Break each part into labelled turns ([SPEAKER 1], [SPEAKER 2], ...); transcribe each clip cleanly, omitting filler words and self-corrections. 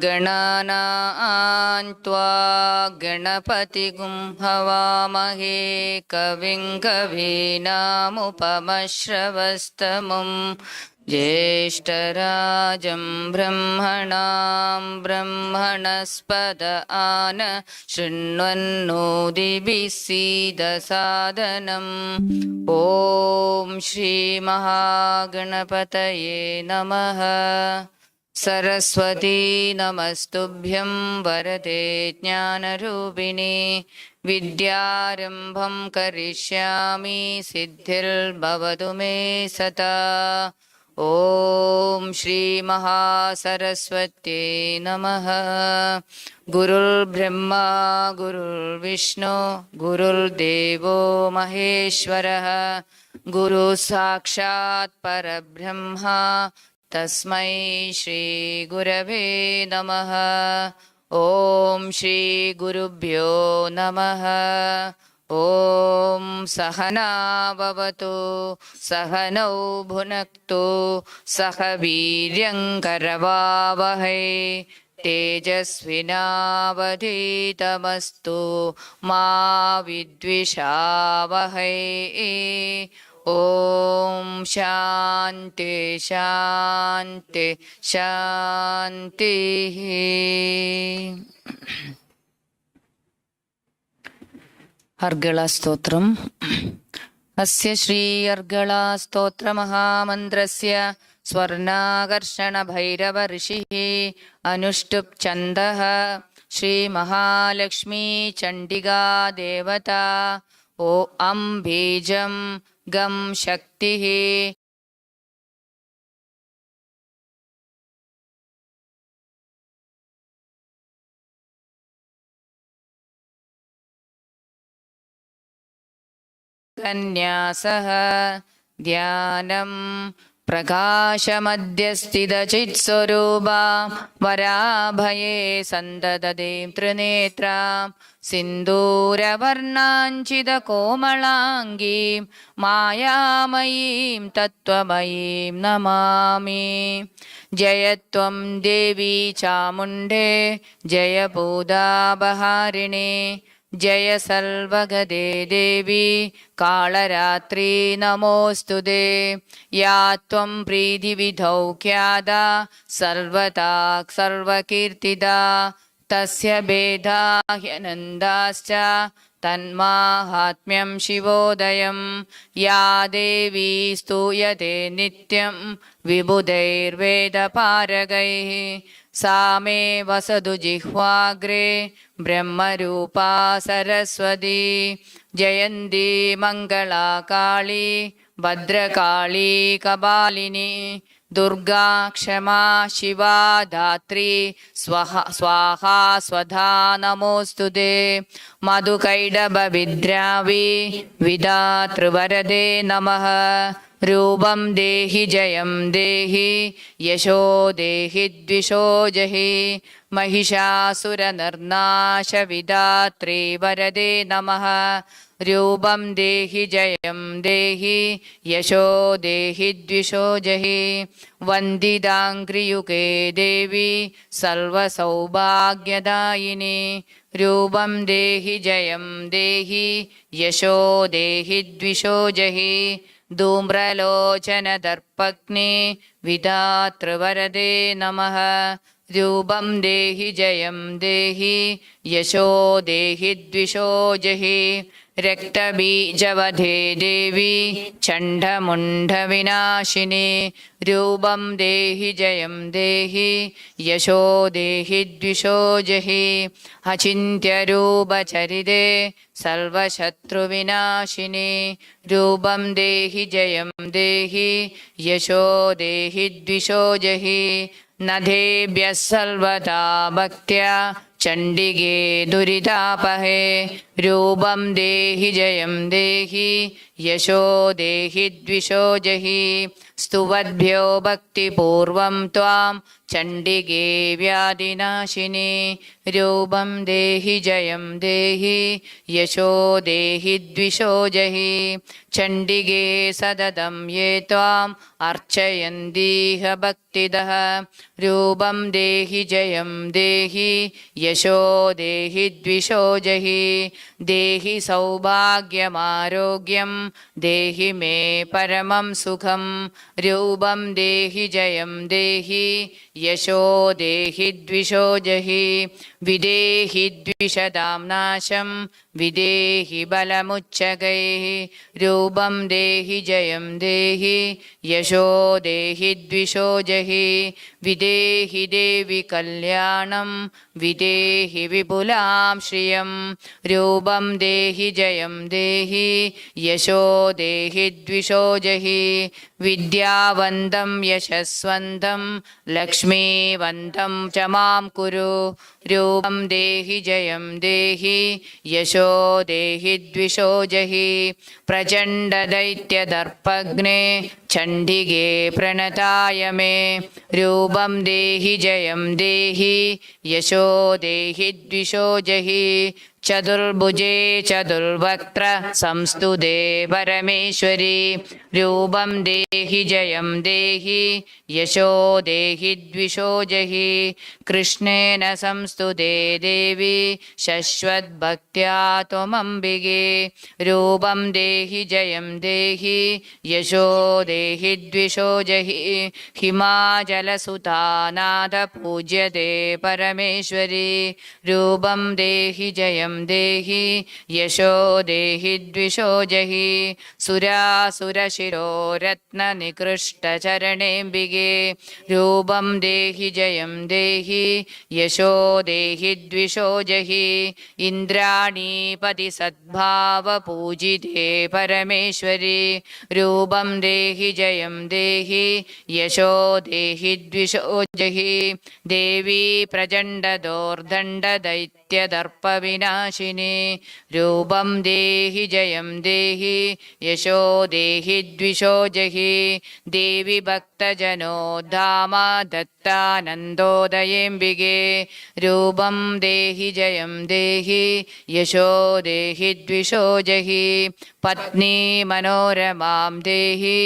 [SPEAKER 1] गणानां त्वा गणपतिगुं हवामहे कविं कवीनामुपमश्रवस्तमं ज्येष्ठराजं ब्रह्मणां ब्रह्मणस्पद आन शृण्वन्नोदिभिः सीदसादनम् ॐ श्रीमहागणपतये नमः। सरस्वती नमस्तुभ्यं वरदे ज्ञानरूपिणी विद्यारम्भं करिष्यामि सिद्धिर्भवतु मे सदा। ॐ श्रीमहासरस्वत्यै नमः। गुरुर्ब्रह्मा गुरुर्विष्णु गुरुर्देवो महेश्वरः गुरुसाक्षात् परब्रह्म तस्मै श्रीगुरवे नमः। ॐ श्रीगुरुभ्यो नमः। ॐ सहना भवतु सहनौ भुनक्तु सह वीर्यङ्करवावहै तेजस्विनावधीतमस्तु मा विद्विषावहै। ॐ शान्ति शान्ति शान्तिः। अर्गलास्तोत्रम्। अस्य श्री अर्गलास्तोत्रमहामन्त्रस्य स्वर्णाकर्षणभैरवऋषिः अनुष्टुप् छन्दः श्रीमहालक्ष्मी चण्डिका देवता। ॐ बीजं गं शक्तिः कन्यासः ध्यानं प्रकाशमध्यस्थितचित्स्वरूपा वराभये सन्ददतीं त्रिनेत्रां सिन्दूरवर्णाञ्चितकोमलाङ्गीं मायामयीं तत्त्वमयीं नमामि। जय त्वं देवी चामुण्डे जय भूतापहारिणे जय सर्वगदे देवी कालरात्रि नमोऽस्तुते। या त्वं प्रीतिविधौ ख्याता सर्वथा सर्वकीर्तिता तस्य भेदा ह्यनन्दाश्च तन्माहात्म्यं शिवोदयं। या देवी स्तूयते नित्यं विबुधैर्वेदपारगैः सा मे वसतु जिह्वाग्रे ब्रह्मरूपा सरस्वती। जयन्ती मङ्गला काली भद्रकाली कपालिनी दुर्गा क्षमा शिवा धात्री स्वाहा स्वधा नमोऽस्तुते। मधुकैटभविद्रावी विधातृवरदे नमः। रूपं देहि जयं देहि यशो देहि द्विषो जहि महिषासुरनर्नाशविधात्रे वरदे नमः। रूपं देहि जयं देहि यशो देहि द्विषो जहि वन्दिताङ्घ्रियुगे देवी सर्वसौभाग्यदायिनी। रूपं देहि जयं देहि यशो देहि द्विषो जहि धूम्रलोचनदर्पग्ने विधातृवरदे नमः। रूपं देहि जयं देहि यशो देहि द्विषो जहि रक्तबीजवधे देवी चण्डमुण्डविनाशिनी। रूपं देहि जयं देहि यशो देहि द्विषो जहि अचिन्त्यरूपचरिते सर्वशत्रुविनाशिनी। रूपं देहि जयं देहि यशो देहि द्विषो जहि नधेभ्यः सर्वदा भक्त्या चण्डिके दुरितापहे। रूपं देहि जयं देहि यशो देहि द्विषो जहि स्तुवद्भ्यो भक्तिपूर्वं त्वां चण्डिके व्याधिनाशिनी रूपं देहि जयं देहि यशो देहि द्विषो जहि चण्डिके सततं ये त्वाम् अर्चयन्तीह भक्तिदः रूपं देहि जयं देहि यशो देहि द्विषो जहि देहि सौभाग्यमारोग्यं देहि मे परमं सुखं रूपं देहि जयं देहि यशो देहि द्विषो जहि विदेहि द्विषदां नाशं विदेहि बलमुच्चकैः रूपं देहि जयं देहि यशो देहि द्विषो जहि विदेहि देवि कल्याणं विदेहि विपुलां श्रियं रूपं देहि जयं देहि यशो देहि द्विषो जहि विद्यावन्तं यशस्वन्तं लक्ष्मीवन्तं च मां कुरु रूपं देहि जयं देहि यशो देहि द्विषो जहि प्रचण्डदैत्यदर्पग्ने चण्डिके प्रणताय मे रूपं देहि जयं देहि यशो देहि द्विषो जहि चतुर्भुजे चतुर्वक्त्र संस्तुते परमेश्वरी रूपं देहि जयं देहि यशो देहि द्विषो जहि कृष्णेन संस्तुते देवी शश्वद्भक्त्या त्वमम्बिके रूपं देहि जयं देहि यशो देहि द्विषो जहि हिमाचलसुतानाथ पूज्यते परमेश्वरी रूपं देहि जयं देहि यशो देहि द्विषो जहि सुरासुरशिरो रत्ननिकृष्टचरणेऽम्बिके रूपं देहि जयं देहि यशो देहि द्विषो जहि इन्द्राणीपति सद्भावपूजिते परमेश्वरी रूपं देहि जयं देहि यशो देहि द्विषो जहि देवी प्रचण्डदोर्दण्डदैत्यदर्पविनाशिनी रूपं देहि जयं देहि यशो देहि द्विषो जहि देवी भक्तजनोद्धाम दत्तानन्दोदयेऽम्बिके रूपं देहि जयं देहि यशो देहि द्विषो जहि पत्नी मनोरमां देहि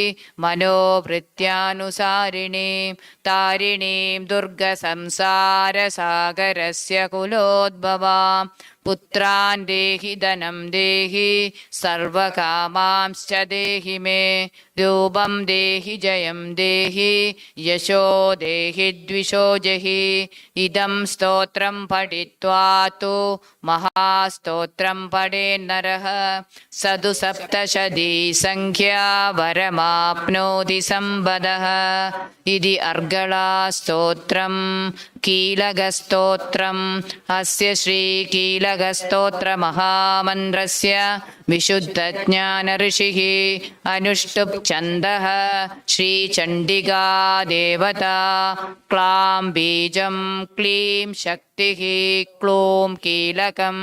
[SPEAKER 1] मनोवृत्त्यानुसारिणीं तारिणीं दुर्गसंसारसागरस्य कुलोद्भवां पुत्रान् देहि धनं देहि सर्वकामांश्च देहि मे रूपं देहि जयं देहि यशो देहि द्विषो जहि इदं स्तोत्रं पठित्वा तु महास्तोत्रं पठेन्नरः सदु सप्तशती संख्या वरमाप्नोति सम्पदः इति अर्गळास्तोत्रं कीलकस्तोत्रम् अस्य श्रीकीलकस्तोत्रमहामन्त्रस्य विशुद्धज्ञानऋषिः अनुष्टुप् छन्दः श्रीचण्डिका देवता क्लां बीजं क्लीं शक्तिः क्लूं कीलकं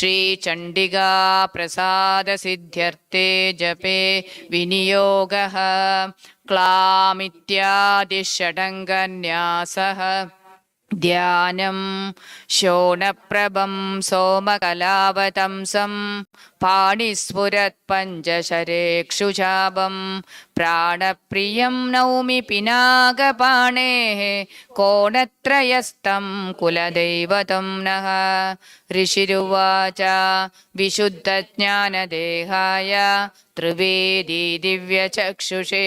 [SPEAKER 1] श्रीचण्डिका प्रसादसिद्ध्यर्थे जपे विनियोगः क्लामित्यादि षडङ्गन्यासः ध्यानं शोणप्रभं सोमकलावतंसं पाणिस्फुरत्पञ्चशरेक्षुचापं प्राणप्रियं नौमि पिनाकपाणेः कोणत्रयस्थं कुलदैवतं नः ऋषिरुवाच विशुद्धज्ञानदेहाय त्रिवेदी दिव्यचक्षुषे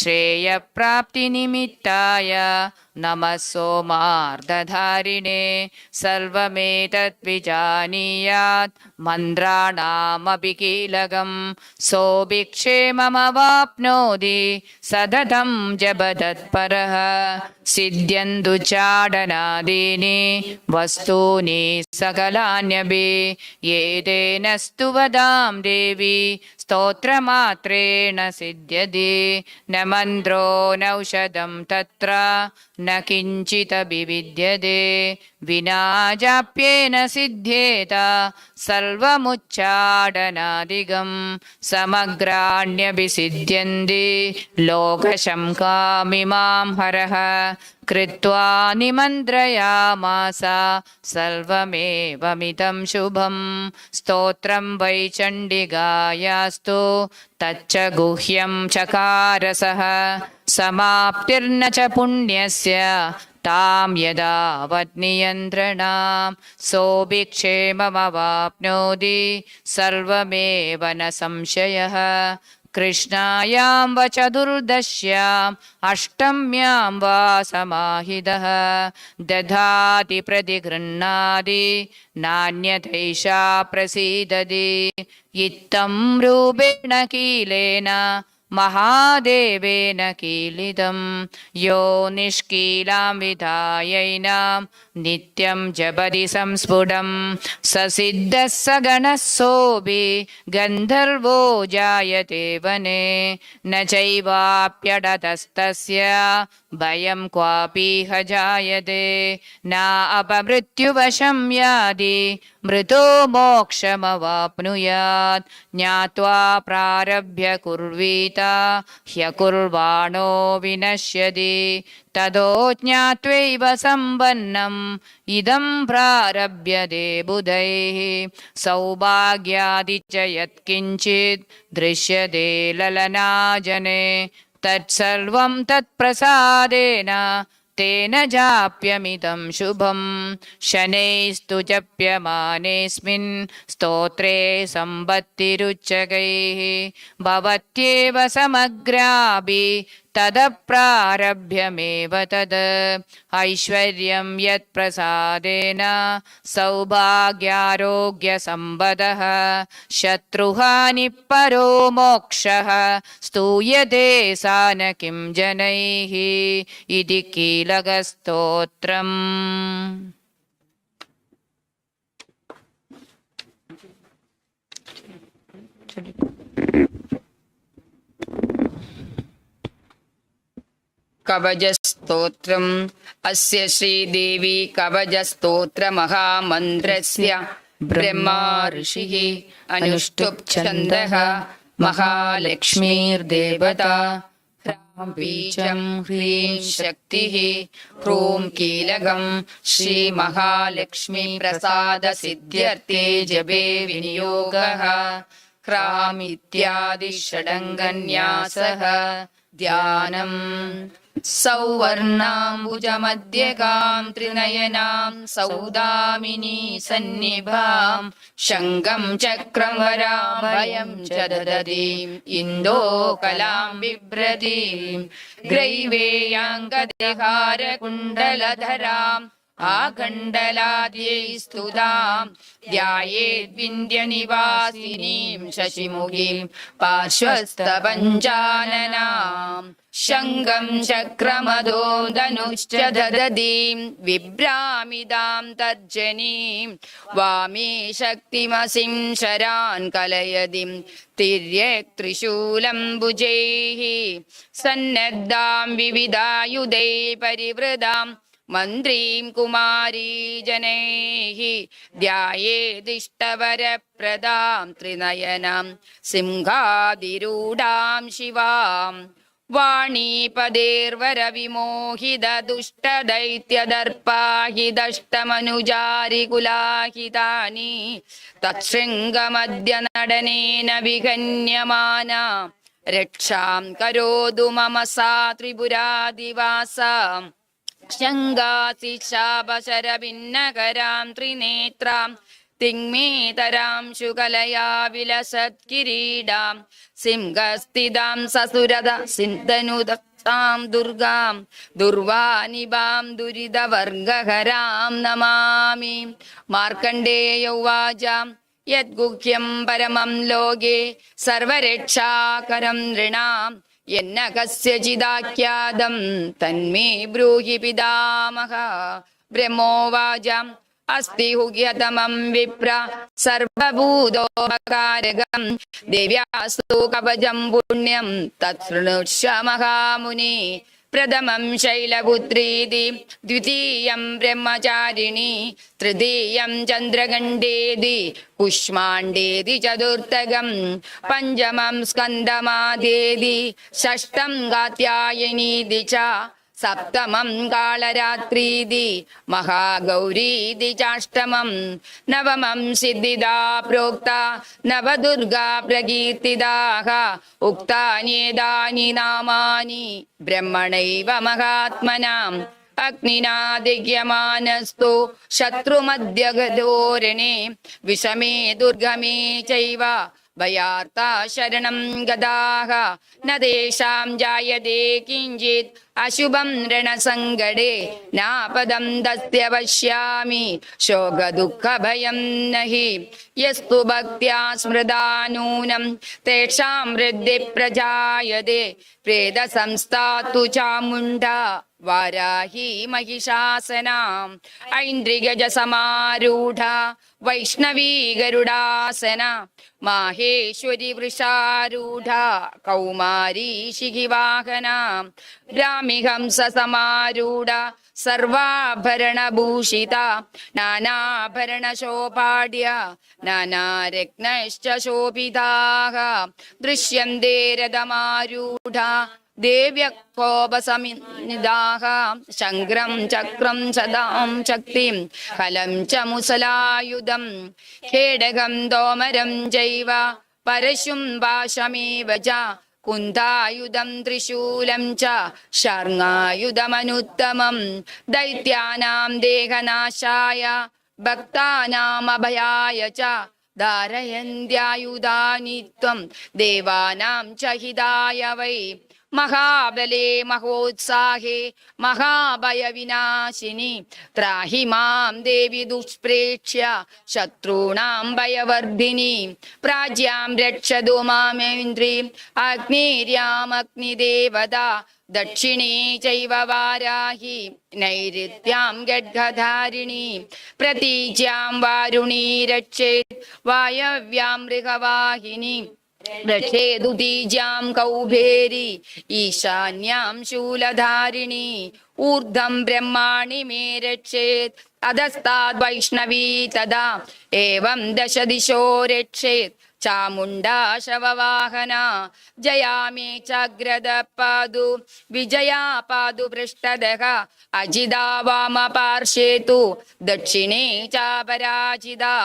[SPEAKER 1] श्रेयप्राप्तिनिमित्ताय नमः सोमार्धधारिणे सर्वमेतद्विजानीयात् मन्त्राणामपि कीलकं सोऽभिक्षेममवाप्नोति सततं जपतत्परः सिद्ध्यन्तु चाडनादीनि वस्तूनि सकलान्यपि एतेन स्तुवतां देवी स्तोत्रमात्रेण सिद्ध्यति न मन्त्रो नौषधं तत्र न किञ्चिदपि विद्यते विना जाप्येन सिद्ध्येत सर्वमुच्चाटनादिकं समग्राण्यपि सिद्ध्यन्ति लोकशङ्कामिमां हरः कृत्वा निमन्त्रयामास सर्वमेवमिदं शुभं स्तोत्रं वै चण्डिकायास्तु तच्च गुह्यं चकारसः समाप्तिर्न च पुण्यस्य तां यदावत् नियन्त्रणां सोऽपि क्षेममवाप्नोति सर्वमेव न संशयः कृष्णायां व चतुर्दश्याम् अष्टम्यां वा समाहितः दधाति प्रतिगृह्णाति नान्यथैषा प्रसीदति इत्थं रूपेण कीलेन महादेवेन कीलितं यो निष्कीलां विधायैनां नित्यं जपति संस्फुटं स सिद्धः स गणः सोऽपि गन्धर्वो जायते वने न चैवाप्यडतस्तस्य भयं क्वापीह जायते न अपमृत्युवशं याति मृतो मोक्षमवाप्नुयात् ज्ञात्वा प्रारभ्य कुर्वीत ह्यकुर्वाणो विनश्यति ततो ज्ञात्वैव सम्पन्नम् इदं प्रारभ्यते बुधैः सौभाग्यादि च यत्किञ्चित् दृश्यते ललनाजने तत्सर्वं तत्प्रसादेन तेन जाप्यमिदं शुभं शनैस्तु जप्यमानेऽस्मिन् स्तोत्रे सम्पत्तिरुच्चकैः भवत्येव समग्रापि तदप्रारभ्यमेव तद् ऐश्वर्यं यत्प्रसादेन सौभाग्यारोग्यसम्पदः शत्रुहानिः परो मोक्षः स्तूयते सा न किं जनैः इति कीलकस्तोत्रम्.
[SPEAKER 2] कवचस्तोत्रम् अस्य श्रीदेवी कवचस्तोत्रमहामन्त्रस्य ब्रह्मा ऋषिः अनुष्टुप् छन्दः महालक्ष्मीर्देवता ह्रां बीजं ह्रीं शक्तिः ह्रूं कीलकं श्रीमहालक्ष्मीप्रसादसिद्ध्यर्थे जपे विनियोगः ह्राम् इत्यादि षडङ्गन्यासः ध्यानम् सौवर्णाम्बुजमध्यगां त्रिनयनां सौदामिनी सन्निभां शङ्खं चक्रं वराभयं च ददतीम् इन्दोकलां बिभ्रतीं ग्रैवेयाङ्गदेहारकुण्डलधराम् आकण्डलाद्यै स्तुतां ध्यायेद्विन्द्यनिवासिनीं शशिमुखीं पार्श्वस्थपञ्चाननाम् शङ्खं चक्रमदो धनुश्च ददतीं विभ्रामिदां तर्जनीं वामे शक्तिमसिं शरान् कलयतीं तिर्यक् त्रिशूलं भुजैः सन्नद्धां विविधायुधै परिवृतां मन्त्रीं कुमारी जनैः ध्यायेदिष्टवरप्रदां त्रिनयनां सिंहादिरूढां शिवाम् वाणीपदेर्वरविमोहितदुष्टदैत्यदर्पाहिदष्टमनुजारिकुलाहितानि तच्छृङ्गमद्यनडनेन विगण्यमाना रक्षां करोतु मम सा त्रिपुरादिवासा शङ्गासि शापशरभिन्नकरां त्रिनेत्रां तिङ्मेतरां शुकलया विलसत्किरीडां सिंहस्थितां ससुरद सिन्धनुदत्तां दुर्गां दुर्वानिभां दुरितवर्गहरां नमामि. मार्कण्डेय उवाच यद्गुह्यं परमं लोके सर्वरक्षाकरं नृणां यन्न कस्यचिदाख्यातं तन्मे ब्रूहि पितामह. ब्रह्मोवाच अस्ति हुह्यतमं विप्र सर्वभूतोपकारकं देव्यास्तु कवचं पुण्यं तत्शृणुष्व महामुनि प्रथमं शैलपुत्रीति द्वितीयं ब्रह्मचारिणी तृतीयं चन्द्रगण्डेति कुष्माण्डेति चतुर्थकं पञ्चमं स्कन्दमादेति षष्ठं कात्यायनीति च सप्तमं कालरात्रीति महागौरीति चाष्टमं नवमं सिद्धिदा प्रोक्ता नवदुर्गा प्रकीर्तिताः उक्तान्येतानि नामानि ब्रह्मणैव महात्मनाम् अग्निना दह्यमानस्तु शत्रुमध्यगधोरणे विषमे दुर्गमे चैव भयार्ता शरणं गताः न तेषां जायते किञ्चित् अशुभं रणसङ्कटे नापदं तस्य पश्यामि शोकदुःखभयं नहि यस्तु भक्त्या स्मृता नूनं तेषां वृद्धिः प्रजायते प्रेतसंस्था तु चामुण्डा वाराही महिषासनाम् ऐन्द्रियजसमारूढा वैष्णवी गरुडासना माहेश्वरी वृषारूढा कौमारी शिखिवाहना ब्राह्मिहंससमारूढा सर्वाभरणभूषिता नानाभरणशोभाढ्या नानारत्नश्च शोभिताः दृश्यन्ते रथमारूढा देव्यकोपसमिदाः शङ्क्रं चक्रं सदां शक्तिं हलं च मुसलायुधं खेडगं तोमरं चैव परशुं पाशमेव च कुन्तायुधं त्रिशूलं च शर्ङ्गायुधमनुत्तमं दैत्यानां देहनाशाय भक्तानामभयाय च धारयन्त्यायुधानि त्वं देवानां च हिताय वै महाबले महोत्साहे महाभयविनाशिनि त्राहि मां देवि दुष्प्रेक्ष्य शत्रूणां भयवर्धिनि प्राज्यां रक्षतु मामेन्द्री अग्निर्यामग्निदेवता दक्षिणे चैव वाराहि नैऋत्यां गड्गधारिणी प्रतीच्यां वारुणी रक्षेत् वायव्यां मृगवाहिनी रक्षेदुतीजां कौबेरी ईशान्यां शूलधारिणी ऊर्ध्वं ब्रह्माणि मे रक्षेत् अधस्ताद् वैष्णवी तदा एवं दश दिशो रक्षेत् चामुण्डा शववाहना जया मे चाग्रदः पादु विजया पादु पृष्ठतः अजिता वामपार्श्वे तु दक्षिणे चापराजिता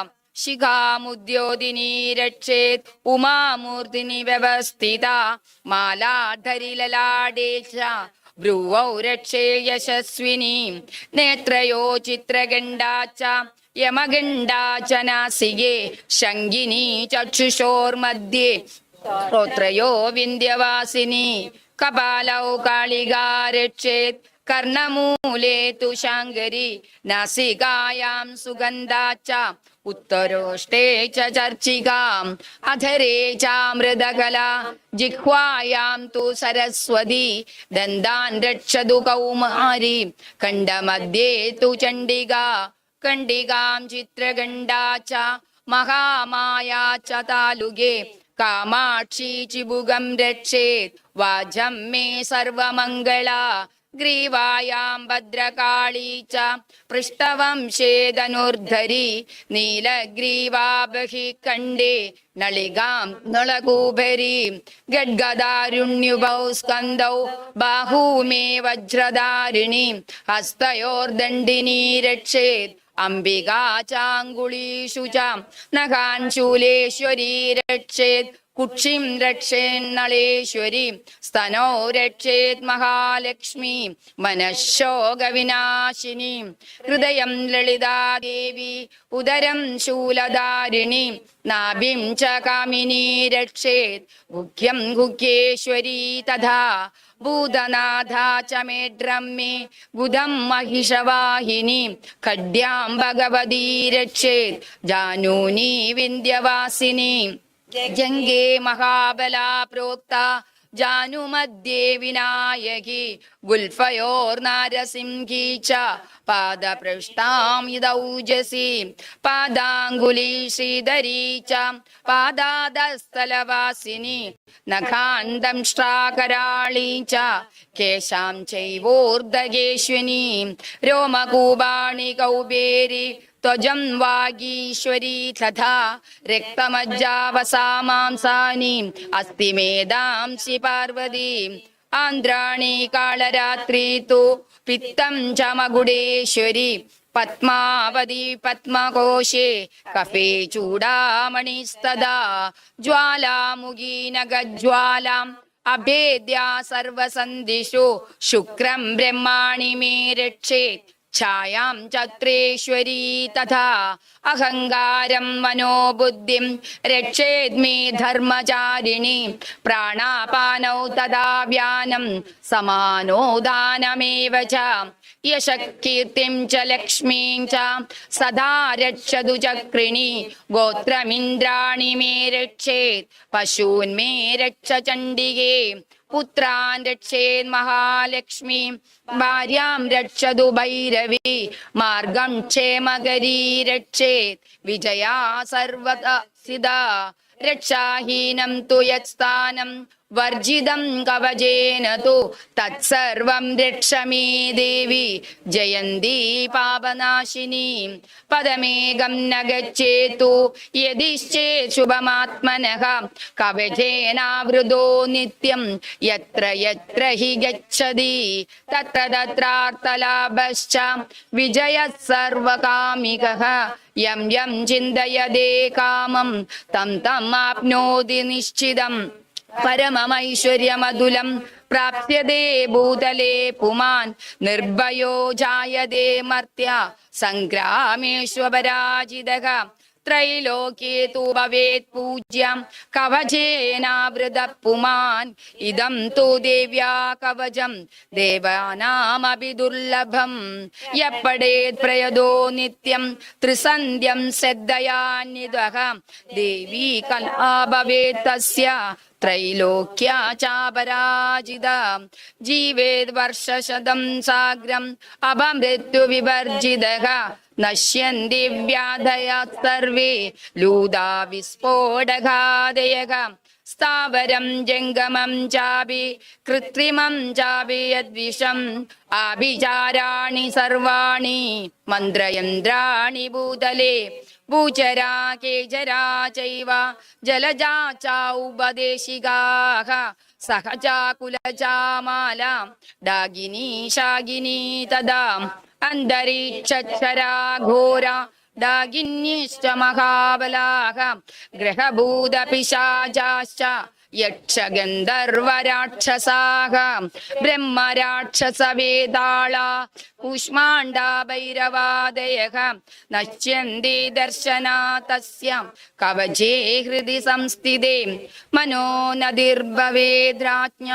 [SPEAKER 2] शिखामुद्योदिनी रक्षेत् उमामूर्तिनि व्यवस्थिता मालाधरिललाडे च भ्रुवौ रक्षे यशस्विनी नेत्रयो चित्रगण्डा च यमगण्डा च नासिके शङ्गिनी चक्षुषोर्मध्ये श्रोत्रयो विन्ध्यवासिनी कपालौ कालिका रक्षेत् कर्णमूले तु शाङ्गरी नासिकायां सुगन्धा च उत्तरोष्टे च चर्चिकाम् अधरे चामृतकला जिह्वायां तु सरस्वती दन्तान् रक्षतु कौमारी खण्डमध्ये तु चण्डिका कण्डिकां चित्रगण्डा च महामाया च तालुके कामाक्षी चिबुगं रक्षेत् वाजं मे सर्वमङ्गला ग्रीवायां भद्रकाली च पृष्ठवंशे धनुर्धरी नीलग्रीवा बहिः खण्डे नलिकां नलकूपरी गड्गदारुण्युभौ स्कन्दौ बाहू मे वज्रधारिणी हस्तयोर्दण्डिनी रक्षेत् अम्बिका चाङ्गुलीषु च नखान् शूलेश्वरी रक्षेत् कुक्षिं रक्षेन्नळेश्वरी स्तनौ रक्षेत् महालक्ष्मी मनःशोकविनाशिनी हृदयं ललिता देवी उदरं शूलधारिणी नाभिं च कामिनी रक्षेत् गुह्यं गुह्येश्वरी तथा भूतनाथा च मेढ्रं मे बुधं महिषवाहिनी खड्यां भगवती रक्षेत् जानूनी विन्ध्यवासिनी जङ्गे महाबला प्रोक्ता ജാനുമധ്യേ വിനായകി ഗുൽഫയോർനാരസിംഹീ ച പാദപൃഷ്ഠാം ഇദൗജസി പാദാംഗുലീ ശ്രീധരീ ച പാദാദസ്ഥലവാസിനി നഖാന്തം ശ്രാകരാളീ ച കേശാം ചൈവോർധകേശ്വനി രോമകൂപാണി കൗബേരി ത്വജം വാഗീശ്വരീ തഥാ രക്തമജ്ജാവസാമാംസാനി അസ്തി മേധാംസി പാർവതി ആന്ധ്രാണി കാളരാത്രി തു പിത്തം ച മകുടേശ്വരി പത്മാവതി പത്മകോശേ കഫേ ചൂടാമണിസ്തദാ ജ്വാലാമുഖീ നഗജ്വാലാം അഭേദ്യ സർവസന്ധിഷു ശുക്രം ബ്രഹ്മാണി മേ രക്ഷേത് ഛായാം ചത്രേശ്വരീ തഥാ അഹങ്കാരം മനോബുദ്ധിം രക്ഷേദ്മേ ധർമ്മചാരിണി പ്രാണാപാനൗ തഥാ വ്യാനം സമാനോ ദാനമേവ ച യശകീർത്തിം ച ലക്ഷ്മീം ച സദാ രക്ഷതു ചക്രിണി ഗോത്രമിന്ദ്രാണി മേ രക്ഷേത് പശൂൻ മേ രക്ഷ ചണ്ഡികേ പുത്രാൻ രക്ഷേത് മഹാലക്ഷ്മി ഭാര്യാം രക്ഷതു ഭൈരവി മാർഗം ക്ഷേമകരീ രക്ഷേത് വിജയാ സർവത സിദാ രക്ഷാഹീനം തു യത്സ്ഥാനം വർജിതം കവചേന തു തത്സർവം രക്ഷമേ ദേവി ജയന്തി പാപനാശിനി പദമേകം ന ഗച്ഛേതു യദിശ്ചേത് ശുഭമാത്മനഃ കവചേനാവൃതോ നിത്യം യത്ര യത്ര ഹി ഗച്ഛതി തത്ര തത്രാർത്ഥലാഭശ്ച വിജയഃ സർവകാമികഃ യം യം ചിന്തയതേ കാമം തം തം ആപ്നോതി നിശ്ചിതം പരമമൈശ്വര്യമതുലം പ്രാപ്യതേ ഭൂതലേ പുമാൻ നിർഭയോ ജായതേ മർത്യ സംഗ്രാമേഷ്വപരാജിതഃ ത്രൈലോക്യേ തു ഭവേത് പൂജ്യം കവചേനാവൃത പുമാൻ ഇദം തു ദേവ്യാ കവചം ദേവാനാമപി ദുർലഭം യപ്പടേത് പ്രയതോ നിത്യം ത്രിസന്ധ്യം ശ്രദ്ധയാന്വിതഃ ദേവീ കലാ ഭവേത് തസ്യ ത്രൈലോക്യ ചാപരാജിത ജീവേത് വർഷശതം സാഗ്രം അപമൃത്യു വിവർജിതഃ നശ്യന്തി വ്യാധയാ സർവേ ലൂതാ വിസ്ഫോടകാദയഃ സ്ഥാവരം ജംഗമം ചാപി കൃത്രിമം ചാപി യദ്വിഷം ആഭിചാരാണി സർവാണി മന്ത്രയന്ത്രാണി ഭൂതലേ ഭൂചരാ കേചരാ ചൈവ ജലജാ ചൗപദേശികാഃ സഹജാ കുലജാ മാലാ ഡാഗിനി ശാഗിനി തദാ അന്തരീക്ഷരാ ഘോര ഡാഗിന്യശ്ച മഹാബലാഃ ഗ്രഹഭൂത പിശാചാശ്ച യക്ഷഗന്ധർവരാക്ഷസാഃ ബ്രഹ്മരാക്ഷസവേതാള കൂഷ്മാണ്ഡാ ഭൈരവാദയഃ നശ്യന്തി ദർശനാ തസ്യ കവചേ ഹൃദി സംസ്ഥിതേ മനോ നദിർഭവേദ്രാജ്ഞ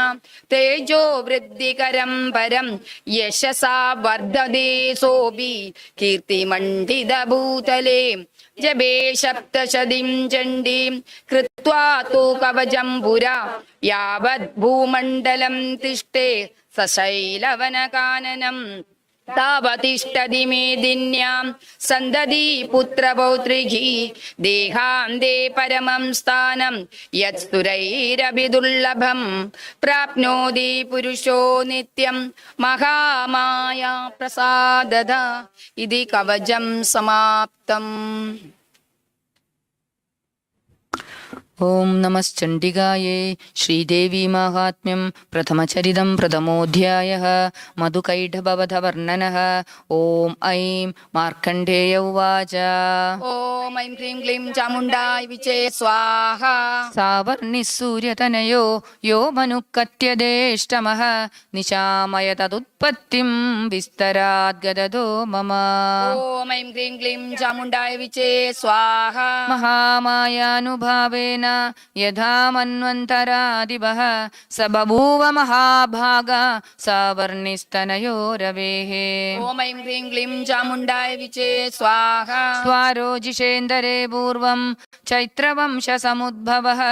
[SPEAKER 2] തേജോ വൃദ്ധികരം പരം യശസാ വർദ്ധതേ സോഭി കീർത്തിമണ്ഡിത ഭൂതലേ ജപേ സപ്തശതീം ചണ്ഡീം കൃത്വാ തു കവചം പുരാ യാവത് ഭൂമണ്ഡലം തിഷ്ഠേ സശൈലവനകാനനം താവതിഷ്ഠതി മേദിന്യാം സന്തതി പുത്രപൗത്രികി ദേഹാന്തേ പരമം സ്ഥാനം യത്സുരൈരഭിദുർലഭം പ്രാപ്നോതി പുരുഷോ നിത്യം മഹാമായ പ്രസാദത ഇതി കവചം സമാപ്തം.
[SPEAKER 1] ഓം നമശ്ചണ്ഡികായേ ശ്രീദേവി മാഹാത്മ്യം പ്രഥമചരിതം പ്രഥമോധ്യായഃ മധുകൈഢഭവധവർണ്ണനഃ. ഓം ഐം മാർക്കണ്ഡേയ ഉവാച
[SPEAKER 2] ഓം ഐം ക്ലീം ക്ലീം ചാമുണ്ഡായ വിചേ സ്വാഹ.
[SPEAKER 1] സാവർണിഃ സൂര്യതനയോ യോ മനുക്കത്യദേഷ്ടമഃ നിശാമയ തതുത്പ व्युत्पत्तिं विस्तराद्गदतो मम
[SPEAKER 2] ॐ ऐं ह्रीं क्लीं चामुण्डाय विचे स्वाहा
[SPEAKER 1] महामायानुभावेन यथा मन्वन्तरादिवः स बभूव महाभागा सवर्णिस्तनयो रवेः
[SPEAKER 2] ॐ ऐं ह्रीं क्लीं चामुण्डाय विचे स्वाहा
[SPEAKER 1] स्वारोजिषेन्दरे पूर्वं चैत्रवंशसमुद्भवः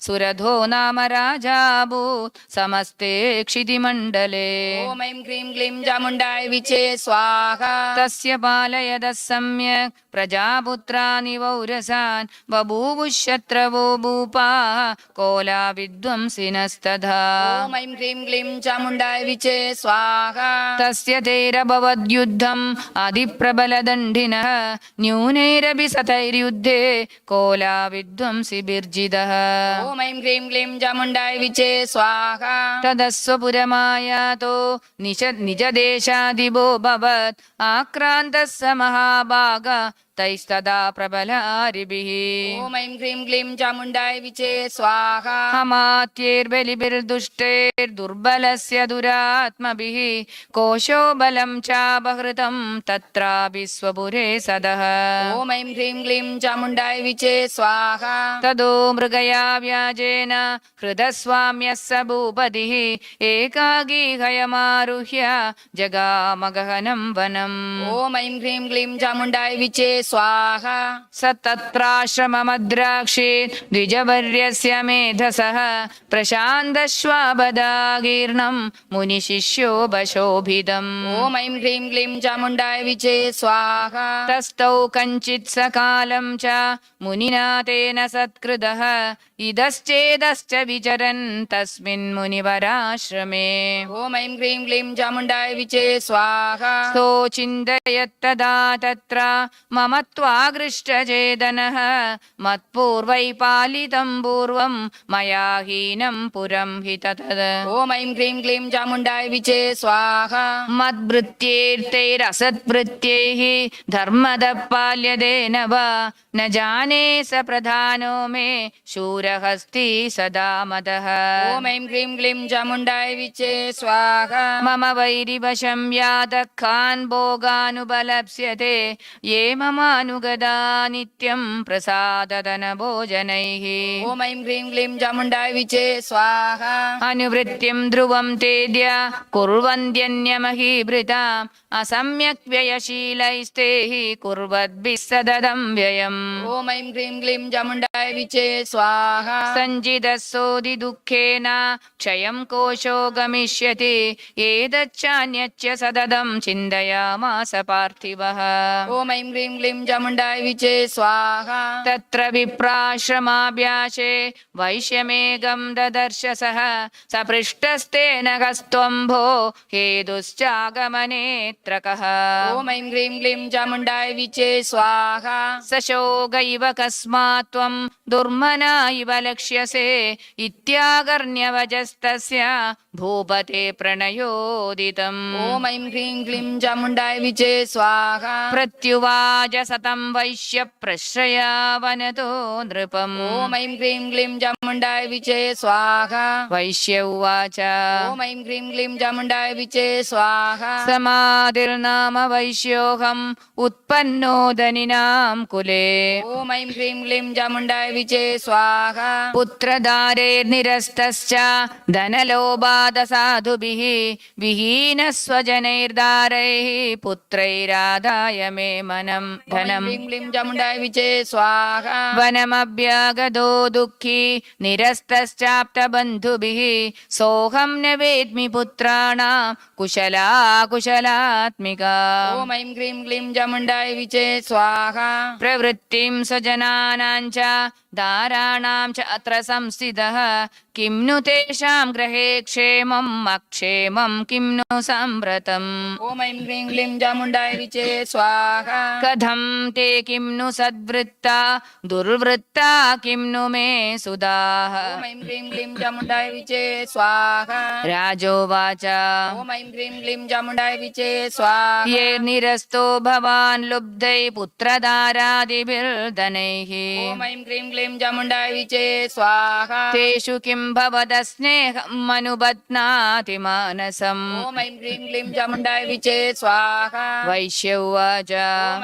[SPEAKER 1] सुरधो नाम राजाभूत् समस्ते क्षितिमण्डले
[SPEAKER 2] ॐ ऐं ह्रीं क्लीं चामुण्डाय विचे स्वाहा
[SPEAKER 1] तस्य पालयदः सम्यक् प्रजापुत्रानि वौरसान् बभूवुशत्रवो भूपाः कोला विद्वंसिनस्तथा
[SPEAKER 2] ॐ ऐं ह्रीं क्लीं चामुण्डाय विचे स्वाहा
[SPEAKER 1] तस्य तैरभवद्युद्धम् अधिप्रबलदण्डिनः न्यूनैरपि सतैर्युद्धे कोला विद्वंसिभिर्जितः
[SPEAKER 2] ॐ ऐं ह्रीं क्लीं चामुण्डाय विचे स्वाहा
[SPEAKER 1] तदस्वपुरमायातो निजदेशादिभो भवत् आक्रान्तः स महाभाग तैस्तदा प्रबलारिभिः
[SPEAKER 2] ॐ ऐं ह्रीं क्लीं चामुण्डाय विचे स्वाहा
[SPEAKER 1] हमात्यैर्बलिभिर्दुष्टैर्दुर्बलस्य दुरात्मभिः कोशो बलं चापहृतं तत्रापि स्वपुरे सदः
[SPEAKER 2] ॐ ऐं ह्रीं क्लीं चामुण्डाय विचे स्वाहा
[SPEAKER 1] तदो मृगया व्याजेन हृदस्वाम्यः स भूपतिः एकाकी हयमारुह्य जगामगहनं वनम्
[SPEAKER 2] ॐ ऐं ह्रीं क्लीं चामुण्डाय विचे स्वाहा
[SPEAKER 1] स तत्राश्रममद्राक्षे द्विजवर्यस्य मेधसः प्रशान्तश्वाबदागीर्णं मुनिशिष्यो बशोभितम्
[SPEAKER 2] ॐ ऐं ह्रीं क्लीं चामुण्डाय विचे स्वाहा
[SPEAKER 1] तस्थौ कञ्चित् सकालं च मुनिना तेन सत्कृतः इदश्चेदश्च विचरन् तस्मिन् मुनिवराश्रमे
[SPEAKER 2] ॐ ऐं ह्रीं क्लीं चामुण्डाय विचे स्वाहा
[SPEAKER 1] सोचिन्तयत्तदा तत्र मम त्वागृष्टचेदनः मत्पूर्वै पालितं पूर्वं मया हीनं पुरं हि तत्
[SPEAKER 2] ॐ ऐं ह्रीं क्लीं चामुण्डाय विचे स्वाहा
[SPEAKER 1] मद्भृत्यैर्तैरसत्भृत्यैः धर्मदः पाल्यते न वा न जाने स प्रधानो मे शूरहस्ति सदा मदः
[SPEAKER 2] ॐ ऐं ह्रीं क्लीं चामुण्डाय विचे स्वाहा
[SPEAKER 1] मम वैरिवशं यातः खान् भोगानुपलप्स्यते ये ममानुगदा नित्यं प्रसादतन भोजनैः
[SPEAKER 2] ॐ ऐं ह्रीं क्लीं चामुण्डाय विचे स्वाहा
[SPEAKER 1] अनुवृत्तिं ध्रुवं तेद्य कुर्वन्त्यन्यमहीभृताम् असम्यक् व्ययशीलैस्तेः कुर्वद्भिः सततं व्ययम्
[SPEAKER 2] ॐ ऐं ह्रीं क्लीं चामुण्डाय विचे स्वाहा
[SPEAKER 1] सञ्जितः सोऽधि दुःखेन क्षयं कोशो गमिष्यति एतच्चान्यच्च सततं चिन्तयामास पार्थिवः
[SPEAKER 2] ॐ ऐं ह्रीं क्लीं चामुण्डाय विचे स्वाहा
[SPEAKER 1] तत्र विप्राश्रमाभ्यासे वैश्यमेघं ददर्श सः स पृष्टस्तेन कस्त्वम्भो हेतुश्चागमनेऽत्र कः
[SPEAKER 2] ॐ ऐं ह्रीं क्लीं चामुण्डाय विचे स्वाहा
[SPEAKER 1] स शोकैव कस्मात् त्वं दुर्मना इव लक्ष्यसे इत्याकर्ण्यवचस्तस्य भूपते प्रणयोदितम्
[SPEAKER 2] ॐ ऐं ह्रीं क्लीं चामुण्डाय विचे स्वाहा
[SPEAKER 1] प्रत्युवाच सतं वैश्य प्रश्रयावनतो नृपम्
[SPEAKER 2] ॐ ऐं ह्रीं क्लीं चामुण्डाय विचे स्वाहा
[SPEAKER 1] वैश्य उवाच
[SPEAKER 2] ॐ ऐं ह्रीं क्लीं चामुण्डाय विचे स्वाहा
[SPEAKER 1] समाधिर्नाम वैश्योऽहम् उत्पन्नो धनिनां कुले
[SPEAKER 2] ॐ ऐं ह्रीं क्लीं चामुण्डाय विचे स्वाहा
[SPEAKER 1] पुत्रदारेर्निरस्तश्च धनलोभादसाधुभिः विहीनस्वजनैर्दारैः पुत्रैरादाय मे मनं
[SPEAKER 2] ॐ ऐं
[SPEAKER 1] धनम्
[SPEAKER 2] ह्रीं क्लीं चामुण्डाय विचे स्वाहा
[SPEAKER 1] वनमभ्यागतो दुःखी निरस्तश्चाप्तबन्धुभिः सोऽहं न वेद्मि पुत्राणां कुशलाकुशलात्मिका
[SPEAKER 2] ॐ ऐं ह्रीं क्लीं चामुण्डाय विचे स्वाहा
[SPEAKER 1] प्रवृत्तिं स्वजनानां च दाराणां च अत्र संस्थितः किं नु तेषां ग्रहे क्षेमम् अक्षेमं किं नु सम्प्रतम्
[SPEAKER 2] ॐ ऐं ह्रीं क्लीं चामुण्डाय विचे स्वाहा
[SPEAKER 1] कथं कथं ते किं नु सद्वृत्ता दुर्वृत्ता किं नु मे सुधाः
[SPEAKER 2] ॐ ऐं ह्रीं क्लीं चामुण्डाय विचे स्वाहा
[SPEAKER 1] राजोवाच
[SPEAKER 2] ॐ ऐं ह्रीं क्लीं चामुण्डाय विचे स्वाहा
[SPEAKER 1] ये निरस्तो भवान् लुब्धै पुत्रदारादिभिर्धनैः
[SPEAKER 2] ॐ ऐं ह्रीं क्लीं चामुण्डाय विचे स्वाहा
[SPEAKER 1] तेषु किं भवतः स्नेहम् अनुबध्नाति मानसम्
[SPEAKER 2] ॐ ऐं ह्रीं क्लीं चामुण्डाय विचे स्वाहा
[SPEAKER 1] वैश्य उवाच
[SPEAKER 2] ॐ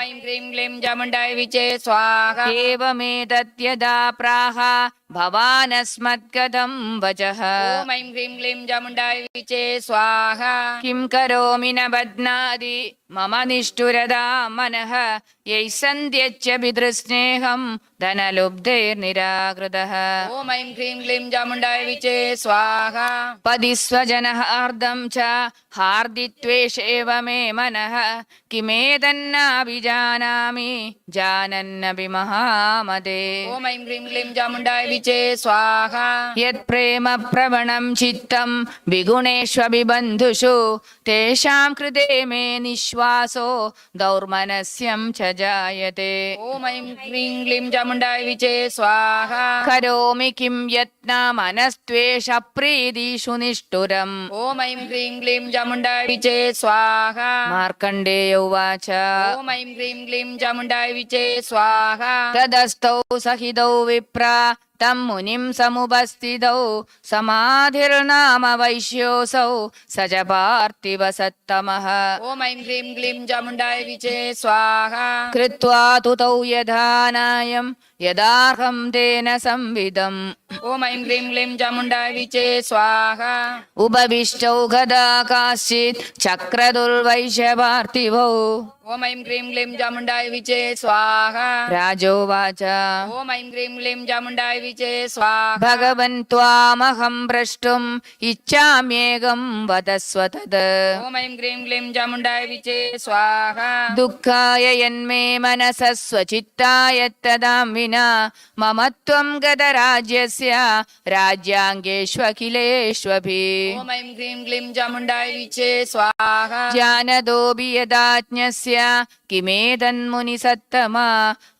[SPEAKER 2] ऐं ह्रीं क्लीं चामुण्डाय विचे स्वाहा
[SPEAKER 1] एवमेतद्यदा प्राह भवानस्मत्कथं वचः
[SPEAKER 2] ॐ ऐं ह्रीं क्लीं चामुण्डाय विचे स्वाहा
[SPEAKER 1] किं करोमि न बध्नाति मम निष्ठुरदा मनः यैः सन्त्यज्य पितृस्नेहं धनलुब्धैर्निराकृतः
[SPEAKER 2] ॐ ऐं ह्रीं क्लीं चामुण्डाय विचे स्वाहा
[SPEAKER 1] पदिस्वजनः अर्धं च हार्दित्वेषेव मे मनः किमेतन्नाभिजानामि जानन्नपि महामते
[SPEAKER 2] ॐ ऐं ह्रीं क्लीं चामुण्डाय विचे स्वाहा
[SPEAKER 1] यत्प्रेम प्रवणं चित्तं विगुणेष्वपि बन्धुषु तेषां कृते मे निःश्वासो दौर्मनस्यं च जायते
[SPEAKER 2] ॐ ऐं ह्रीं क्लीं चामुण्डाय विचे स्वाहा
[SPEAKER 1] करोमि किं यत्नमनस्त्वेषप्रीतिषु निष्ठुरम्
[SPEAKER 2] ॐ ऐं ह्रीं क्लीं चामुण्डाय विचे स्वाहा
[SPEAKER 1] मार्कण्डेय उवाच
[SPEAKER 2] ॐ ऐं ह्रीं क्लीं चामुण्डाय विचे स्वाहा
[SPEAKER 1] तदस्तौ सहितौ विप्रा तं मुनिं समुपस्थितौ समाधिर्नाम वैश्योऽसौ स च पार्थिवसत्तमः
[SPEAKER 2] ॐ ऐं ह्रीं क्लीं चामुण्डाय विचे स्वाहा
[SPEAKER 1] कृत्वा तुतौ यधानायं यदार्हं तेन संविदम्
[SPEAKER 2] ॐ ऐं ह्रीं क्लीं चामुण्डाय विचे स्वाहा
[SPEAKER 1] उपविष्टौ गदा काश्चित् चक्रदुर्वैश्य पार्थिवौ
[SPEAKER 2] ॐ ऐं ह्रीं क्लीं चामुण्डाय विचे स्वाहा
[SPEAKER 1] राजोवाच
[SPEAKER 2] ॐ ऐं ह्रीं क्लीं चामुण्डाय विचे स्वाहा
[SPEAKER 1] भगवन् त्वामहं प्रष्टुम् इच्छाम्येकं वदस्व तत्
[SPEAKER 2] ॐ ऐं ह्रीं क्लीं चामुण्डाय विचे स्वाहा
[SPEAKER 1] दुःखाय यन्मे मनसः स्वचित्ताय तदां विना मम त्वं गतराज्यस्य राज्याङ्गेष्वखिलेष्वपि
[SPEAKER 2] ॐ ऐं ह्रीं क्लीं चामुण्डाय विचे स्वाहा
[SPEAKER 1] जानतोऽपि यदाज्ञस्य किमेतन्मुनिसत्तमा